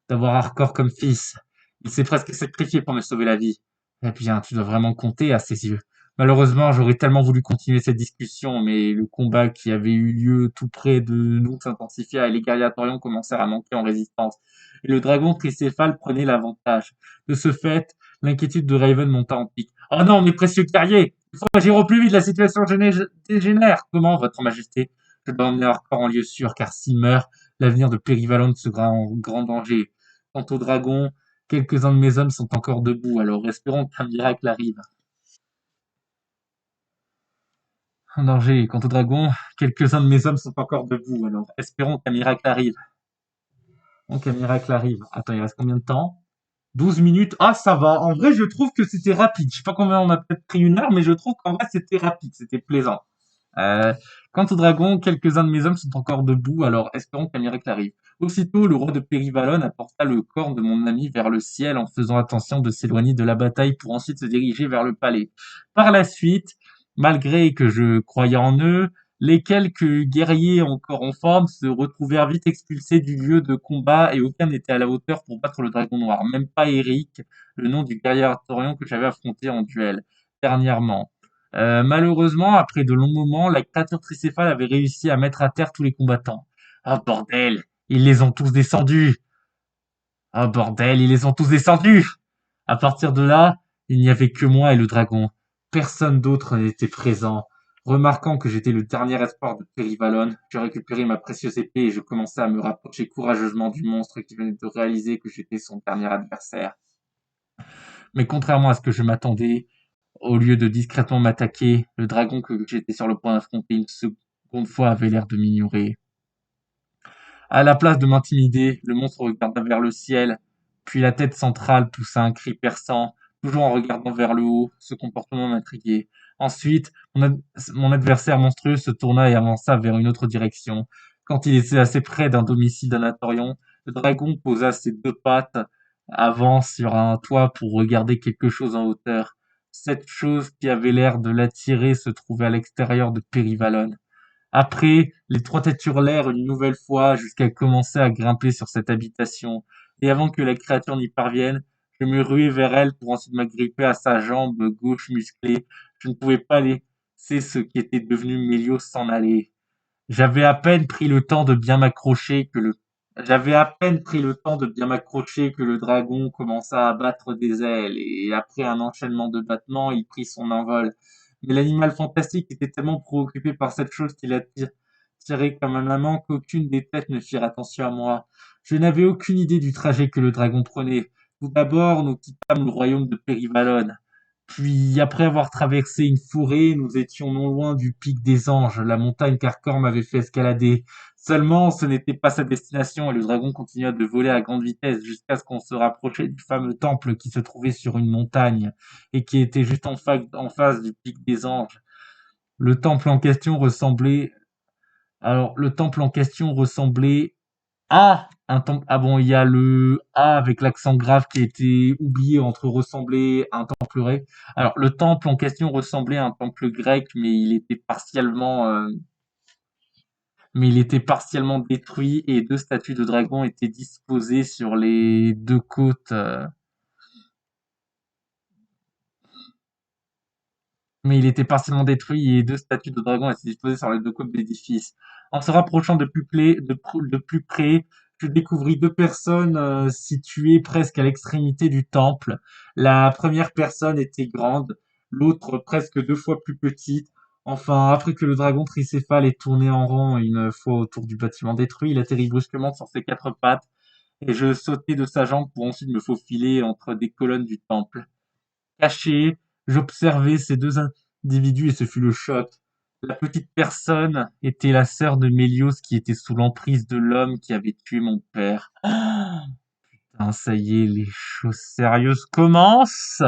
d'avoir Hardcore comme fils. Il s'est presque sacrifié pour me sauver la vie. Eh bien, tu dois vraiment compter à ses yeux. Malheureusement, j'aurais tellement voulu continuer cette discussion, mais le combat qui avait eu lieu tout près de nous s'intensifia et les guerriers Atorions commencèrent à manquer en résistance. Et le dragon tricéphale prenait l'avantage. De ce fait, l'inquiétude de Raven monta en pic. Oh non, mes précieux guerriers! Il faut agir au plus vite, la situation dégénère. Comment, votre majesté? Je dois emmener Hardcore en lieu sûr, car s'il meurt, l'avenir de Périvalon sera en grand danger. Quant au dragon, quelques-uns de mes hommes sont encore debout, alors espérons qu'un miracle arrive. En danger. Quant au dragon, quelques-uns de mes hommes sont encore debout, alors espérons qu'un miracle arrive. Donc un miracle arrive. Attends, il reste combien de temps? 12 minutes. Ah, ça va. En vrai, je trouve que c'était rapide. Je sais pas combien on a peut-être pris une heure, mais je trouve qu'en vrai, c'était rapide. C'était plaisant. Euh, Quant au dragon, quelques-uns de mes hommes sont encore debout, alors espérons qu'un miracle arrive. Aussitôt, le roi de Périvalon apporta le corps de mon ami vers le ciel en faisant attention de s'éloigner de la bataille pour ensuite se diriger vers le palais. Par la suite, malgré que je croyais en eux, les quelques guerriers encore en forme se retrouvèrent vite expulsés du lieu de combat et aucun n'était à la hauteur pour battre le dragon noir, même pas Eric, le nom du guerrier arthurien que j'avais affronté en duel dernièrement. Malheureusement, après de longs moments, la créature tricéphale avait réussi à mettre à terre tous les combattants. Ah bordel, ils les ont tous descendus. Ah bordel, ils les ont tous descendus. À partir de là, il n'y avait que moi et le dragon. Personne d'autre n'était présent. Remarquant que j'étais le dernier espoir de Périvalon, je récupérai ma précieuse épée et je commençai à me rapprocher courageusement du monstre qui venait de réaliser que j'étais son dernier adversaire. Mais contrairement à ce que je m'attendais, au lieu de discrètement m'attaquer, le dragon que j'étais sur le point d'affronter une seconde fois avait l'air de m'ignorer. À la place de m'intimider, le monstre regarda vers le ciel, puis la tête centrale poussa un cri perçant, toujours en regardant vers le haut. Ce comportement m'intriguait. Ensuite, mon adversaire monstrueux se tourna et avança vers une autre direction. Quand il était assez près d'un domicile d'Anatorion, le dragon posa ses deux pattes avant sur un toit pour regarder quelque chose en hauteur. Cette chose qui avait l'air de l'attirer se trouvait à l'extérieur de Périvalon. Après, les trois têtes hurlèrent une nouvelle fois jusqu'à commencer à grimper sur cette habitation, et avant que la créature n'y parvienne, je me ruai vers elle pour ensuite m'agripper à sa jambe gauche musclée. Je ne pouvais pas laisser ce qui était devenu Mélios s'en aller. J'avais à peine pris le temps de bien m'accrocher que le J'avais à peine pris le temps de bien m'accrocher que le dragon commença à battre des ailes, et après un enchaînement de battements, il prit son envol. Mais l'animal fantastique était tellement préoccupé par cette chose qu'il attirait comme un amant qu'aucune des têtes ne firent attention à moi. Je n'avais aucune idée du trajet que le dragon prenait. Tout d'abord, nous quittâmes le royaume de Périvalone. Puis, après avoir traversé une forêt, nous étions non loin du pic des Anges, la montagne qu'Arcor m'avait fait escalader. Seulement, ce n'était pas sa destination et le dragon continua de voler à grande vitesse jusqu'à ce qu'on se rapprochait du fameux temple qui se trouvait sur une montagne et qui était juste en face du pic des Anges. Le temple en question ressemblait, le temple en question ressemblait un temple. Ah bon, il y a le A avec l'accent grave qui a été oublié entre ressembler à un temple grec. Alors, le temple en question ressemblait à un temple grec, mais il était partiellement détruit et deux statues de dragons étaient disposées sur les deux côtes. Mais il était partiellement détruit et deux statues de dragons étaient disposées sur les deux côtes de l'édifice. En se rapprochant de plus près, je découvris deux personnes situées presque à l'extrémité du temple. La première personne était grande, l'autre presque deux fois plus petite. Enfin, après que le dragon tricéphale ait tourné en rond une fois autour du bâtiment détruit, il atterrit brusquement sur ses quatre pattes et je sautai de sa jambe pour ensuite me faufiler entre des colonnes du temple. Caché, j'observais ces deux individus et ce fut le choc. La petite personne était la sœur de Mélios qui était sous l'emprise de l'homme qui avait tué mon père. Ah, putain, ça y est, les choses sérieuses commencent.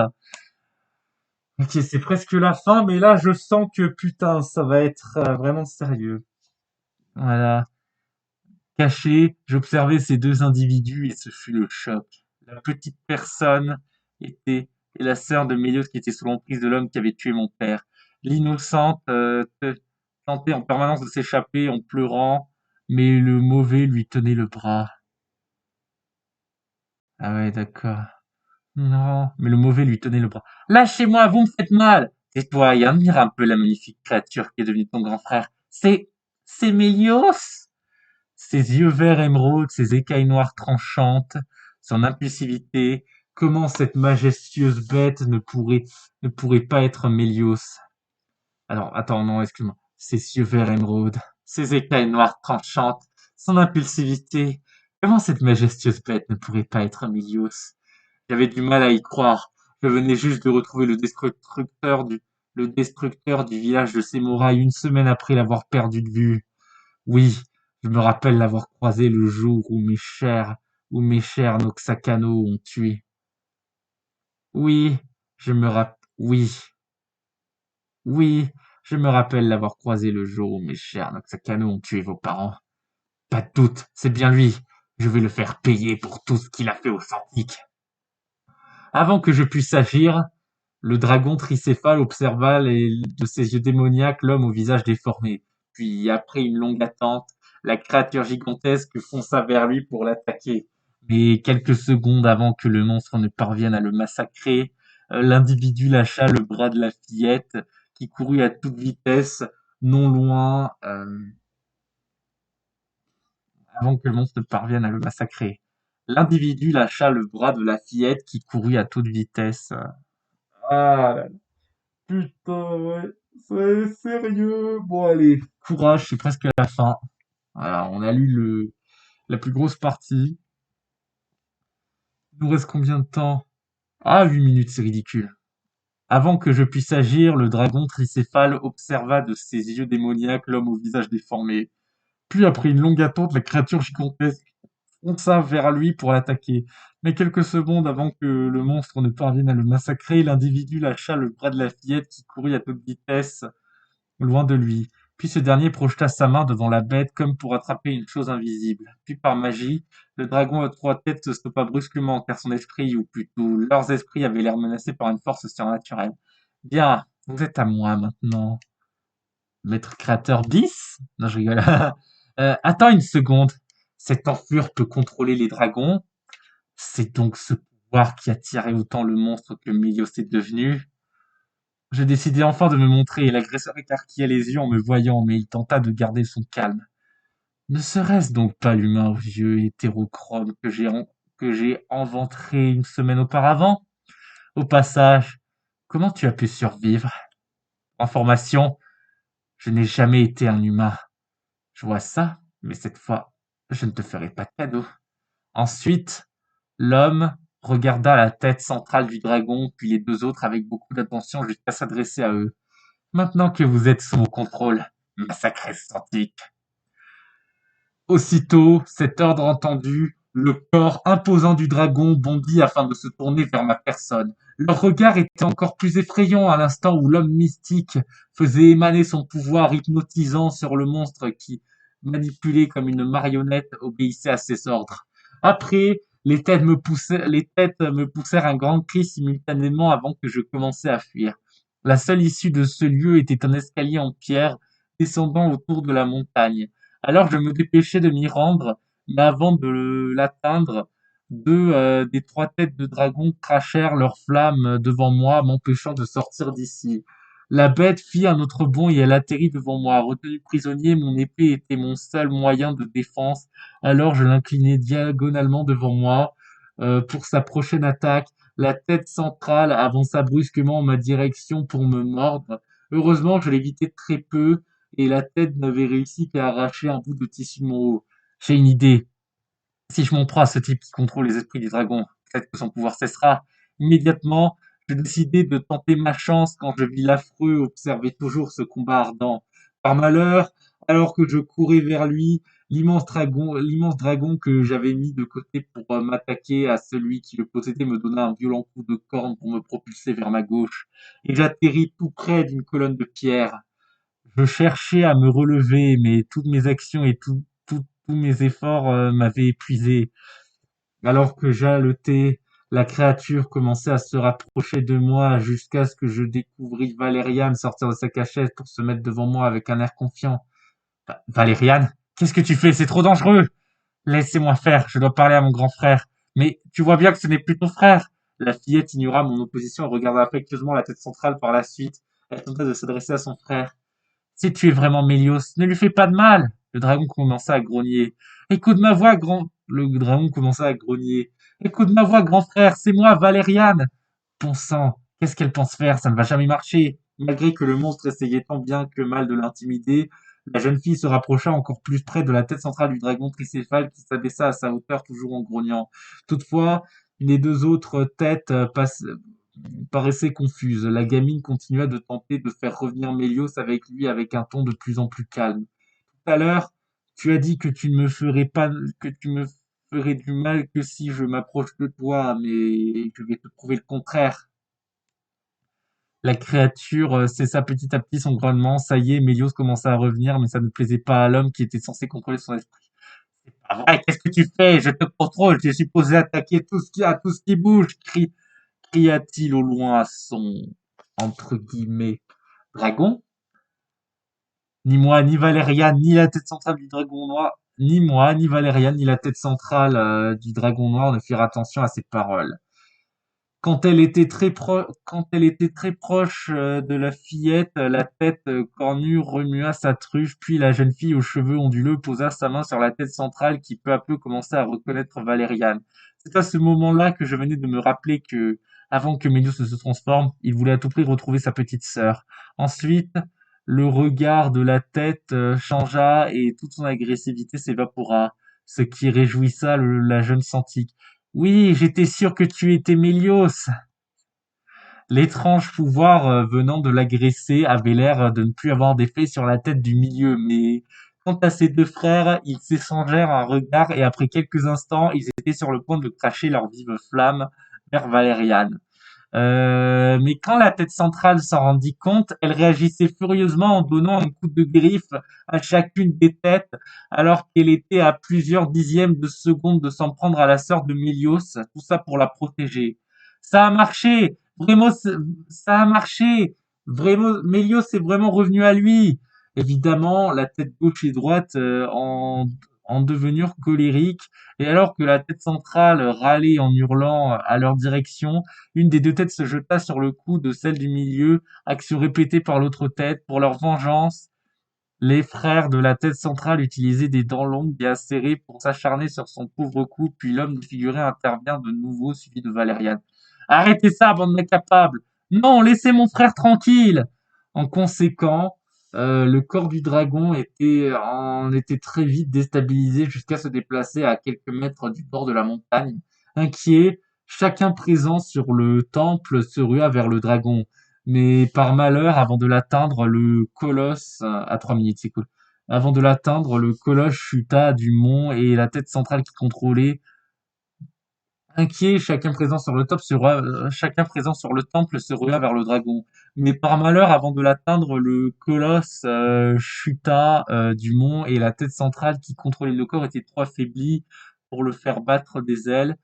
Ok, c'est presque la fin, mais là, je sens que putain, ça va être vraiment sérieux. Voilà. Caché, j'observais ces deux individus et ce fut le choc. La petite personne était la sœur de Mélios qui était sous l'emprise de l'homme qui avait tué mon père. L'innocente tentait en permanence de s'échapper en pleurant, mais le mauvais lui tenait le bras. Ah ouais, d'accord. Non, mais le mauvais lui tenait le bras. Lâchez-moi, vous me faites mal. Tais-toi et admire un peu la magnifique créature qui est devenue ton grand frère. C'est Mélios. Ses yeux verts émeraude, ses écailles noires tranchantes, son impulsivité, comment cette majestueuse bête ne pourrait pas être Mélios? Alors, attends, non, excuse-moi. Ses yeux verts émeraude, ses écailles noires tranchantes, son impulsivité, comment cette majestueuse bête ne pourrait pas être Mélios? J'avais du mal à y croire. Je venais juste de retrouver le destructeur du village de Sémoraï une semaine après l'avoir perdu de vue. Oui, je me rappelle l'avoir croisé le jour où mes chers Noxacano ont tué. Oui, oui, oui, je me rappelle l'avoir croisé le jour où mes chers Noxacano ont tué vos parents. Pas de doute, c'est bien lui. Je vais le faire payer pour tout ce qu'il a fait au Santique. Avant que je puisse agir, le dragon tricéphale observa de ses yeux démoniaques l'homme au visage déformé. Puis, après une longue attente, la créature gigantesque fonça vers lui pour l'attaquer. Mais quelques secondes avant que le monstre ne parvienne à le massacrer, l'individu lâcha le bras de la fillette qui courut à toute vitesse, non loin, avant que le monstre ne parvienne à le massacrer. L'individu lâcha le bras de la fillette qui courut à toute vitesse. Ah, putain, ouais. C'est sérieux. Bon, allez. Courage, c'est presque la fin. Voilà, on a lu la plus grosse partie. Il nous reste combien de temps? Ah, 8 minutes, c'est ridicule. Avant que je puisse agir, le dragon tricéphale observa de ses yeux démoniaques l'homme au visage déformé. Puis, après une longue attente, la créature gigantesque fonça vers lui pour l'attaquer. Mais quelques secondes avant que le monstre ne parvienne à le massacrer, l'individu lâcha le bras de la fillette qui courut à toute vitesse loin de lui. Puis ce dernier projeta sa main devant la bête comme pour attraper une chose invisible. Puis par magie, le dragon à trois têtes se stoppa brusquement car son esprit, ou plutôt leurs esprits, avaient l'air menacés par une force surnaturelle. Bien, vous êtes à moi maintenant. Maître créateur bis? Non, je rigole. Attends une seconde. Cette enflure peut contrôler les dragons? C'est donc ce pouvoir qui attirait autant le monstre que Mélios est devenu? Je décidai enfin de me montrer et l'agresseur écarquilla les yeux en me voyant, mais il tenta de garder son calme. Ne serait-ce donc pas l'humain aux yeux hétérochromes que j'ai inventé une semaine auparavant? Au passage, comment tu as pu survivre? Information, je n'ai jamais été un humain. Je vois ça, mais cette fois, je ne te ferai pas de cadeau. Ensuite, l'homme regarda la tête centrale du dragon, puis les deux autres avec beaucoup d'attention jusqu'à s'adresser à eux. Maintenant que vous êtes sous mon contrôle, ma sacrée antique. Aussitôt, cet ordre entendu, le corps imposant du dragon bondit afin de se tourner vers ma personne. Leur regard était encore plus effrayant à l'instant où l'homme mystique faisait émaner son pouvoir hypnotisant sur le monstre qui, manipulé comme une marionnette, obéissait à ses ordres. Après, les têtes me poussèrent un grand cri simultanément avant que je commençais à fuir. La seule issue de ce lieu était un escalier en pierre descendant autour de la montagne. Alors je me dépêchai de m'y rendre, mais avant de l'atteindre, deux des trois têtes de dragon crachèrent leurs flammes devant moi, m'empêchant de sortir d'ici. La bête fit un autre bond et elle atterrit devant moi. Retenu prisonnier, mon épée était mon seul moyen de défense. Alors je l'inclinai diagonalement devant moi pour sa prochaine attaque. La tête centrale avança brusquement en ma direction pour me mordre. Heureusement, je l'évitais très peu et la tête n'avait réussi qu'à arracher un bout de tissu de mon haut. J'ai une idée. Si je m'en prends à ce type qui contrôle les esprits des dragons, peut-être que son pouvoir cessera. Immédiatement, je décidai de tenter ma chance quand je vis l'affreux observer toujours ce combat ardent. Par malheur, alors que je courais vers lui, l'immense dragon que j'avais mis de côté pour m'attaquer à celui qui le possédait me donna un violent coup de corne pour me propulser vers ma gauche, et j'atterris tout près d'une colonne de pierre. Je cherchais à me relever, mais toutes mes actions et tous mes efforts m'avaient épuisé. Alors que j'haletais, la créature commençait à se rapprocher de moi jusqu'à ce que je découvris Valériane sortir de sa cachette pour se mettre devant moi avec un air confiant. Valériane, qu'est-ce que tu fais? C'est trop dangereux! Laissez-moi faire, je dois parler à mon grand frère. Mais tu vois bien que ce n'est plus ton frère. La fillette ignora mon opposition et regarda affectueusement la tête centrale par la suite. Elle tenta de s'adresser à son frère. Si tu es vraiment Mélios, ne lui fais pas de mal. Le dragon commença à grogner. Écoute ma voix, Le dragon commença à grogner. Écoute ma voix, grand frère, c'est moi, Valériane. Bon sang, qu'est-ce qu'elle pense faire? Ça ne va jamais marcher. Malgré que le monstre essayait tant bien que mal de l'intimider, la jeune fille se rapprocha encore plus près de la tête centrale du dragon tricéphale qui s'abaissa à sa hauteur toujours en grognant. Toutefois, les deux autres têtes paraissait confuse. La gamine continua de tenter de faire revenir Mélios avec lui avec un ton de plus en plus calme. Tout à l'heure, tu as dit que tu me ferais du mal que si je m'approche de toi, mais je vais te prouver le contraire. La créature cessa petit à petit son grognement. Ça y est, Mélios commença à revenir, mais ça ne plaisait pas à l'homme qui était censé contrôler son esprit. C'est pas vrai, qu'est-ce que tu fais? Je te contrôle, tu es supposé attaquer tout ce qui bouge, cria-t-il au loin à son entre guillemets dragon. Ni moi, ni Valériane, ni la tête centrale du dragon noir, ni moi, ni Valériane, ni la tête centrale du dragon noir ne firent attention à ces paroles. Quand elle était très proche de la fillette, la tête cornue remua sa truffe, puis la jeune fille aux cheveux onduleux posa sa main sur la tête centrale qui peu à peu commença à reconnaître Valériane. C'est à ce moment-là que je venais de me rappeler que, avant que Mélios ne se transforme, il voulait à tout prix retrouver sa petite sœur. Ensuite, le regard de la tête changea et toute son agressivité s'évapora, ce qui réjouissa la jeune Santique. Oui, j'étais sûr que tu étais Mélios. L'étrange pouvoir venant de l'agresser avait l'air de ne plus avoir d'effet sur la tête du milieu, mais quant à ses deux frères, ils s'échangèrent un regard et après quelques instants, ils étaient sur le point de cracher leurs vives flammes vers Valériane. Mais quand la tête centrale s'en rendit compte, elle réagissait furieusement en donnant un coup de griffe à chacune des têtes, alors qu'elle était à plusieurs dixièmes de seconde de s'en prendre à la sœur de Mélios, tout ça pour la protéger. Ça a marché! Vraiment, ça a marché! Vraiment, Mélios est vraiment revenu à lui! évidemment la tête gauche et droite en devenir colériques, et alors que la tête centrale râlait en hurlant à leur direction, une des deux têtes se jeta sur le cou de celle du milieu, action répétée par l'autre tête. Pour leur vengeance, les frères de la tête centrale utilisaient des dents longues et acérées pour s'acharner sur son pauvre cou, puis l'homme défiguré intervient de nouveau, suivi de Valériane. Arrêtez ça, bande d'incapables! Non, laissez mon frère tranquille! En conséquent, le corps du dragon était très vite déstabilisé jusqu'à se déplacer à quelques mètres du bord de la montagne. Inquiet, chacun présent sur le temple se rua vers le dragon. Mais par malheur, avant de l'atteindre, le colosse, à 3 minutes, c'est cool. Avant de l'atteindre, le colosse chuta du mont et la tête centrale qui contrôlait. Inquiet, chacun présent sur le temple se rua vers le dragon. Mais par malheur, avant de l'atteindre, le colosse chuta du mont et la tête centrale qui contrôlait le corps était trop affaiblie pour le faire battre des ailes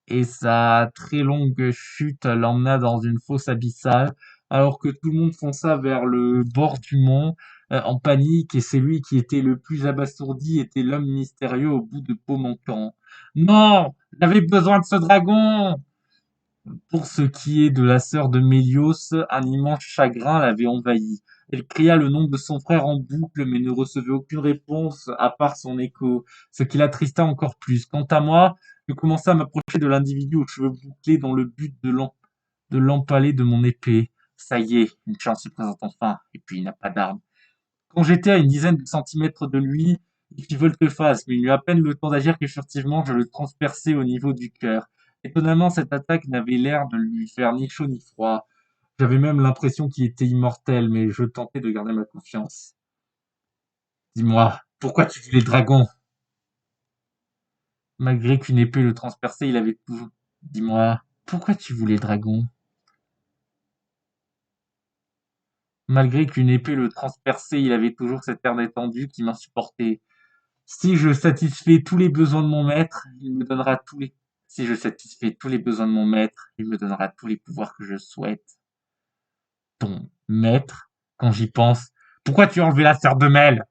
et sa très longue chute l'emmena dans une fosse abyssale, alors que tout le monde fonça vers le bord du mont en panique, et celui qui était le plus abasourdi était l'homme mystérieux au bout de peau manquant. Non, j'avais besoin de ce dragon! Pour ce qui est de la sœur de Mélios, un immense chagrin l'avait envahie. Elle cria le nom de son frère en boucle, mais ne recevait aucune réponse à part son écho, ce qui l'attrista encore plus. Quant à moi, je commençai à m'approcher de l'individu aux cheveux bouclés dans le but de l'empaler de mon épée. Ça y est, une chance se présente enfin, et puis il n'a pas d'arme. Quand j'étais à une dizaine de centimètres de lui, il fit volte-face, mais il eut à peine le temps d'agir que furtivement je le transperçai au niveau du cœur. Étonnamment, cette attaque n'avait l'air de lui faire ni chaud ni froid. J'avais même l'impression qu'il était immortel, mais je tentais de garder ma confiance. Dis-moi, pourquoi tu voulais le dragon? Malgré qu'une épée le transperçait, il avait toujours... Dis-moi, pourquoi tu voulais le dragon? Malgré qu'une épée le transperçait, il avait toujours cet air détendu qui m'insupportait. Si je satisfais tous les besoins de mon maître, il me donnera tous les... Si je satisfais tous les besoins de mon maître, il me donnera tous les pouvoirs que je souhaite. Ton maître, quand j'y pense, pourquoi tu as enlevé la sœur de Mel?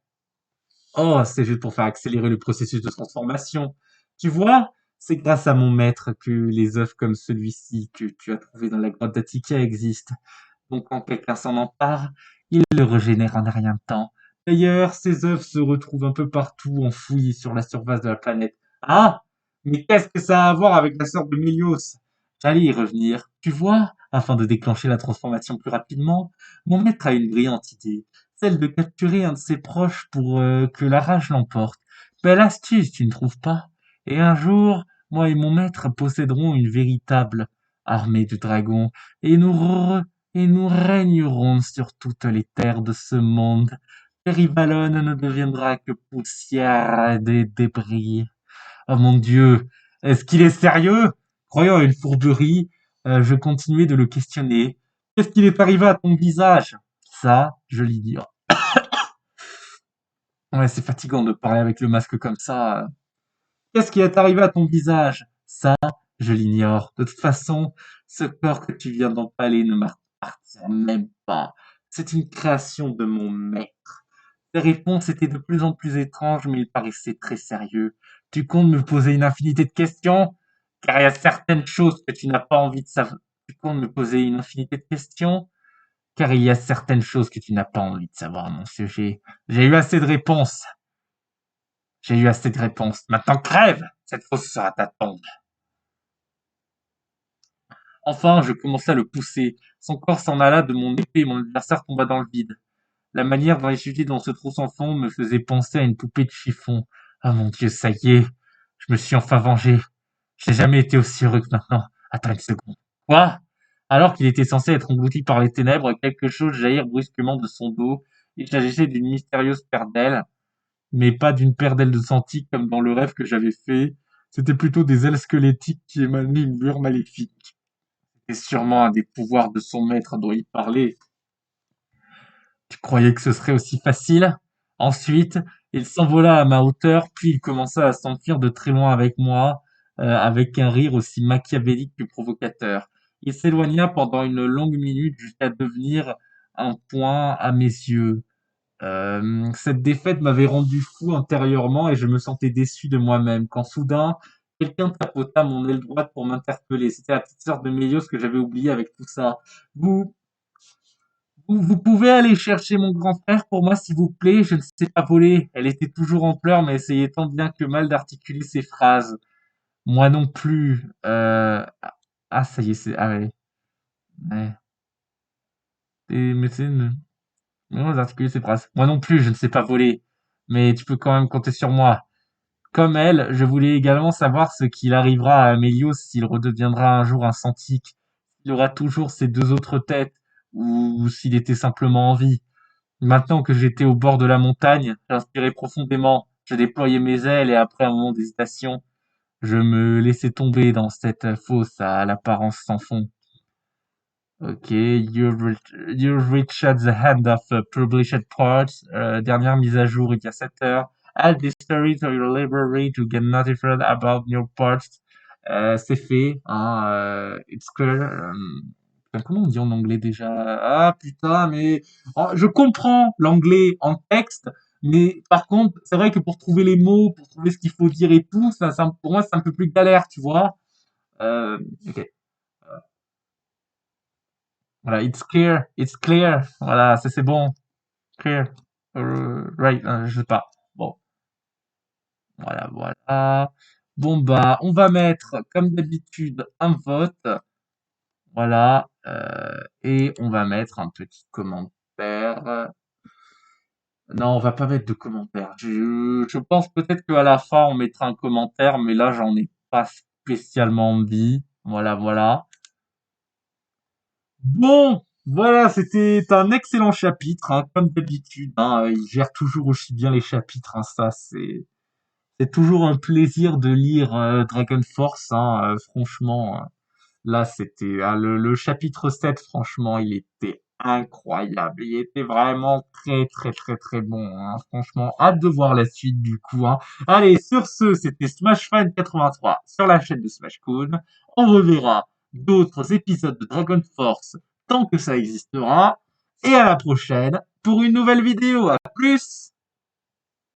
Oh, c'est juste pour faire accélérer le processus de transformation. Tu vois, c'est grâce à mon maître que les œufs comme celui-ci que tu as trouvé dans la grotte d'Attica existent. Donc quand quelqu'un s'en empare, il le régénère en un rien de temps. D'ailleurs, ces œufs se retrouvent un peu partout enfouis sur la surface de la planète. Ah! Mais qu'est-ce que ça a à voir avec la sœur de Mélios? J'allais y revenir. Tu vois, afin de déclencher la transformation plus rapidement, mon maître a une brillante idée, celle de capturer un de ses proches pour que la rage l'emporte. Belle astuce, tu ne trouves pas? Et un jour, moi et mon maître posséderons une véritable armée de dragons, et nous régnerons sur toutes les terres de ce monde. Péribalone ne deviendra que poussière et des débris. Oh mon Dieu, est-ce qu'il est sérieux? Croyant à une fourberie, je continuai de le questionner. Qu'est-ce qu'il est arrivé à ton visage? Ça, je l'ignore. Ouais, c'est fatigant de parler avec le masque comme ça. Qu'est-ce qui est arrivé à ton visage? Ça, je l'ignore. De toute façon, ce corps que tu viens d'empaler ne m'appartient même pas. C'est une création de mon maître. Ses réponses étaient de plus en plus étranges, mais il paraissait très sérieux. Tu comptes me poser une infinité de questions? Car il y a certaines choses que tu n'as pas envie de savoir. Tu comptes me poser une infinité de questions? Car il y a certaines choses que tu n'as pas envie de savoir à mon sujet. J'ai eu assez de réponses. J'ai eu assez de réponses. Maintenant crève! Cette fosse sera ta tombe. Enfin, je commençai à le pousser. Son corps s'en alla de mon épée et mon adversaire tomba dans le vide. La manière dont il chutait dans ce trou sans fond me faisait penser à une poupée de chiffon. Ah mon Dieu, ça y est, je me suis enfin vengé. J'ai jamais été aussi heureux que maintenant. Attends une seconde. Quoi? Alors qu'il était censé être englouti par les ténèbres, quelque chose jaillit brusquement de son dos. Il s'agissait d'une mystérieuse paire d'ailes, mais pas d'une paire d'ailes de Santi comme dans le rêve que j'avais fait. C'était plutôt des ailes squelettiques qui émanaient une lueur maléfique. C'était sûrement un des pouvoirs de son maître dont il parlait. Tu croyais que ce serait aussi facile? Ensuite, il s'envola à ma hauteur, puis il commença à s'enfuir de très loin avec moi, avec un rire aussi machiavélique que provocateur. Il s'éloigna pendant une longue minute jusqu'à devenir un point à mes yeux. Cette défaite m'avait rendu fou intérieurement et je me sentais déçu de moi-même quand soudain, quelqu'un tapota mon aile droite pour m'interpeller. C'était la petite sœur de Mélios que j'avais oubliée avec tout ça. Vous, vous pouvez aller chercher mon grand frère pour moi, s'il vous plaît? Je ne sais pas voler. Elle était toujours en pleurs, mais essayait tant bien que mal d'articuler ses phrases. Moi non plus. Ah, ça y est, c'est... Ah ouais. Ouais. Mais c'est une... Non, d'articuler ses phrases. Moi non plus, je ne sais pas voler. Mais tu peux quand même compter sur moi. Comme elle, je voulais également savoir ce qu'il arrivera à Amélios s'il redeviendra un jour un Santique. S'il aura toujours ses deux autres têtes, ou s'il était simplement en vie. Maintenant que j'étais au bord de la montagne, j'inspirais profondément. Je déployais mes ailes et après un moment d'hésitation, je me laissais tomber dans cette fosse à l'apparence sans fond. Ok, you've reached the end of published parts. Dernière mise à jour il y a 7 heures. Add this story to your library to get notified about new parts. C'est fait. Hein, it's clear. Putain, comment on dit en anglais déjà? Ah putain, mais oh, je comprends l'anglais en texte, mais par contre, c'est vrai que pour trouver les mots, pour trouver ce qu'il faut dire et tout, pour moi, c'est un peu plus galère, tu vois. Ok. Voilà, it's clear. Voilà, c'est bon. Clear. Right, je sais pas. Bon, voilà, voilà. Bon, bah, on va mettre, comme d'habitude, un vote. Voilà. Et on va mettre un petit commentaire. Non, on va pas mettre de commentaire. Je pense peut-être qu'à la fin, on mettra un commentaire, mais là, j'en ai pas spécialement envie. Voilà, voilà. Bon, voilà, c'était un excellent chapitre, hein, comme d'habitude. Hein, il gère toujours aussi bien les chapitres. Hein, ça, c'est toujours un plaisir de lire Dragon Force. Hein, franchement, là, c'était le chapitre 7. Franchement, il était incroyable. Il était vraiment très, très, très, très bon. Hein, franchement, hâte de voir la suite du coup. Hein. Allez, sur ce, c'était Smash Fan 83 sur la chaîne de Smash Coon. On reverra d'autres épisodes de Dragon Force tant que ça existera. Et à la prochaine pour une nouvelle vidéo. À plus!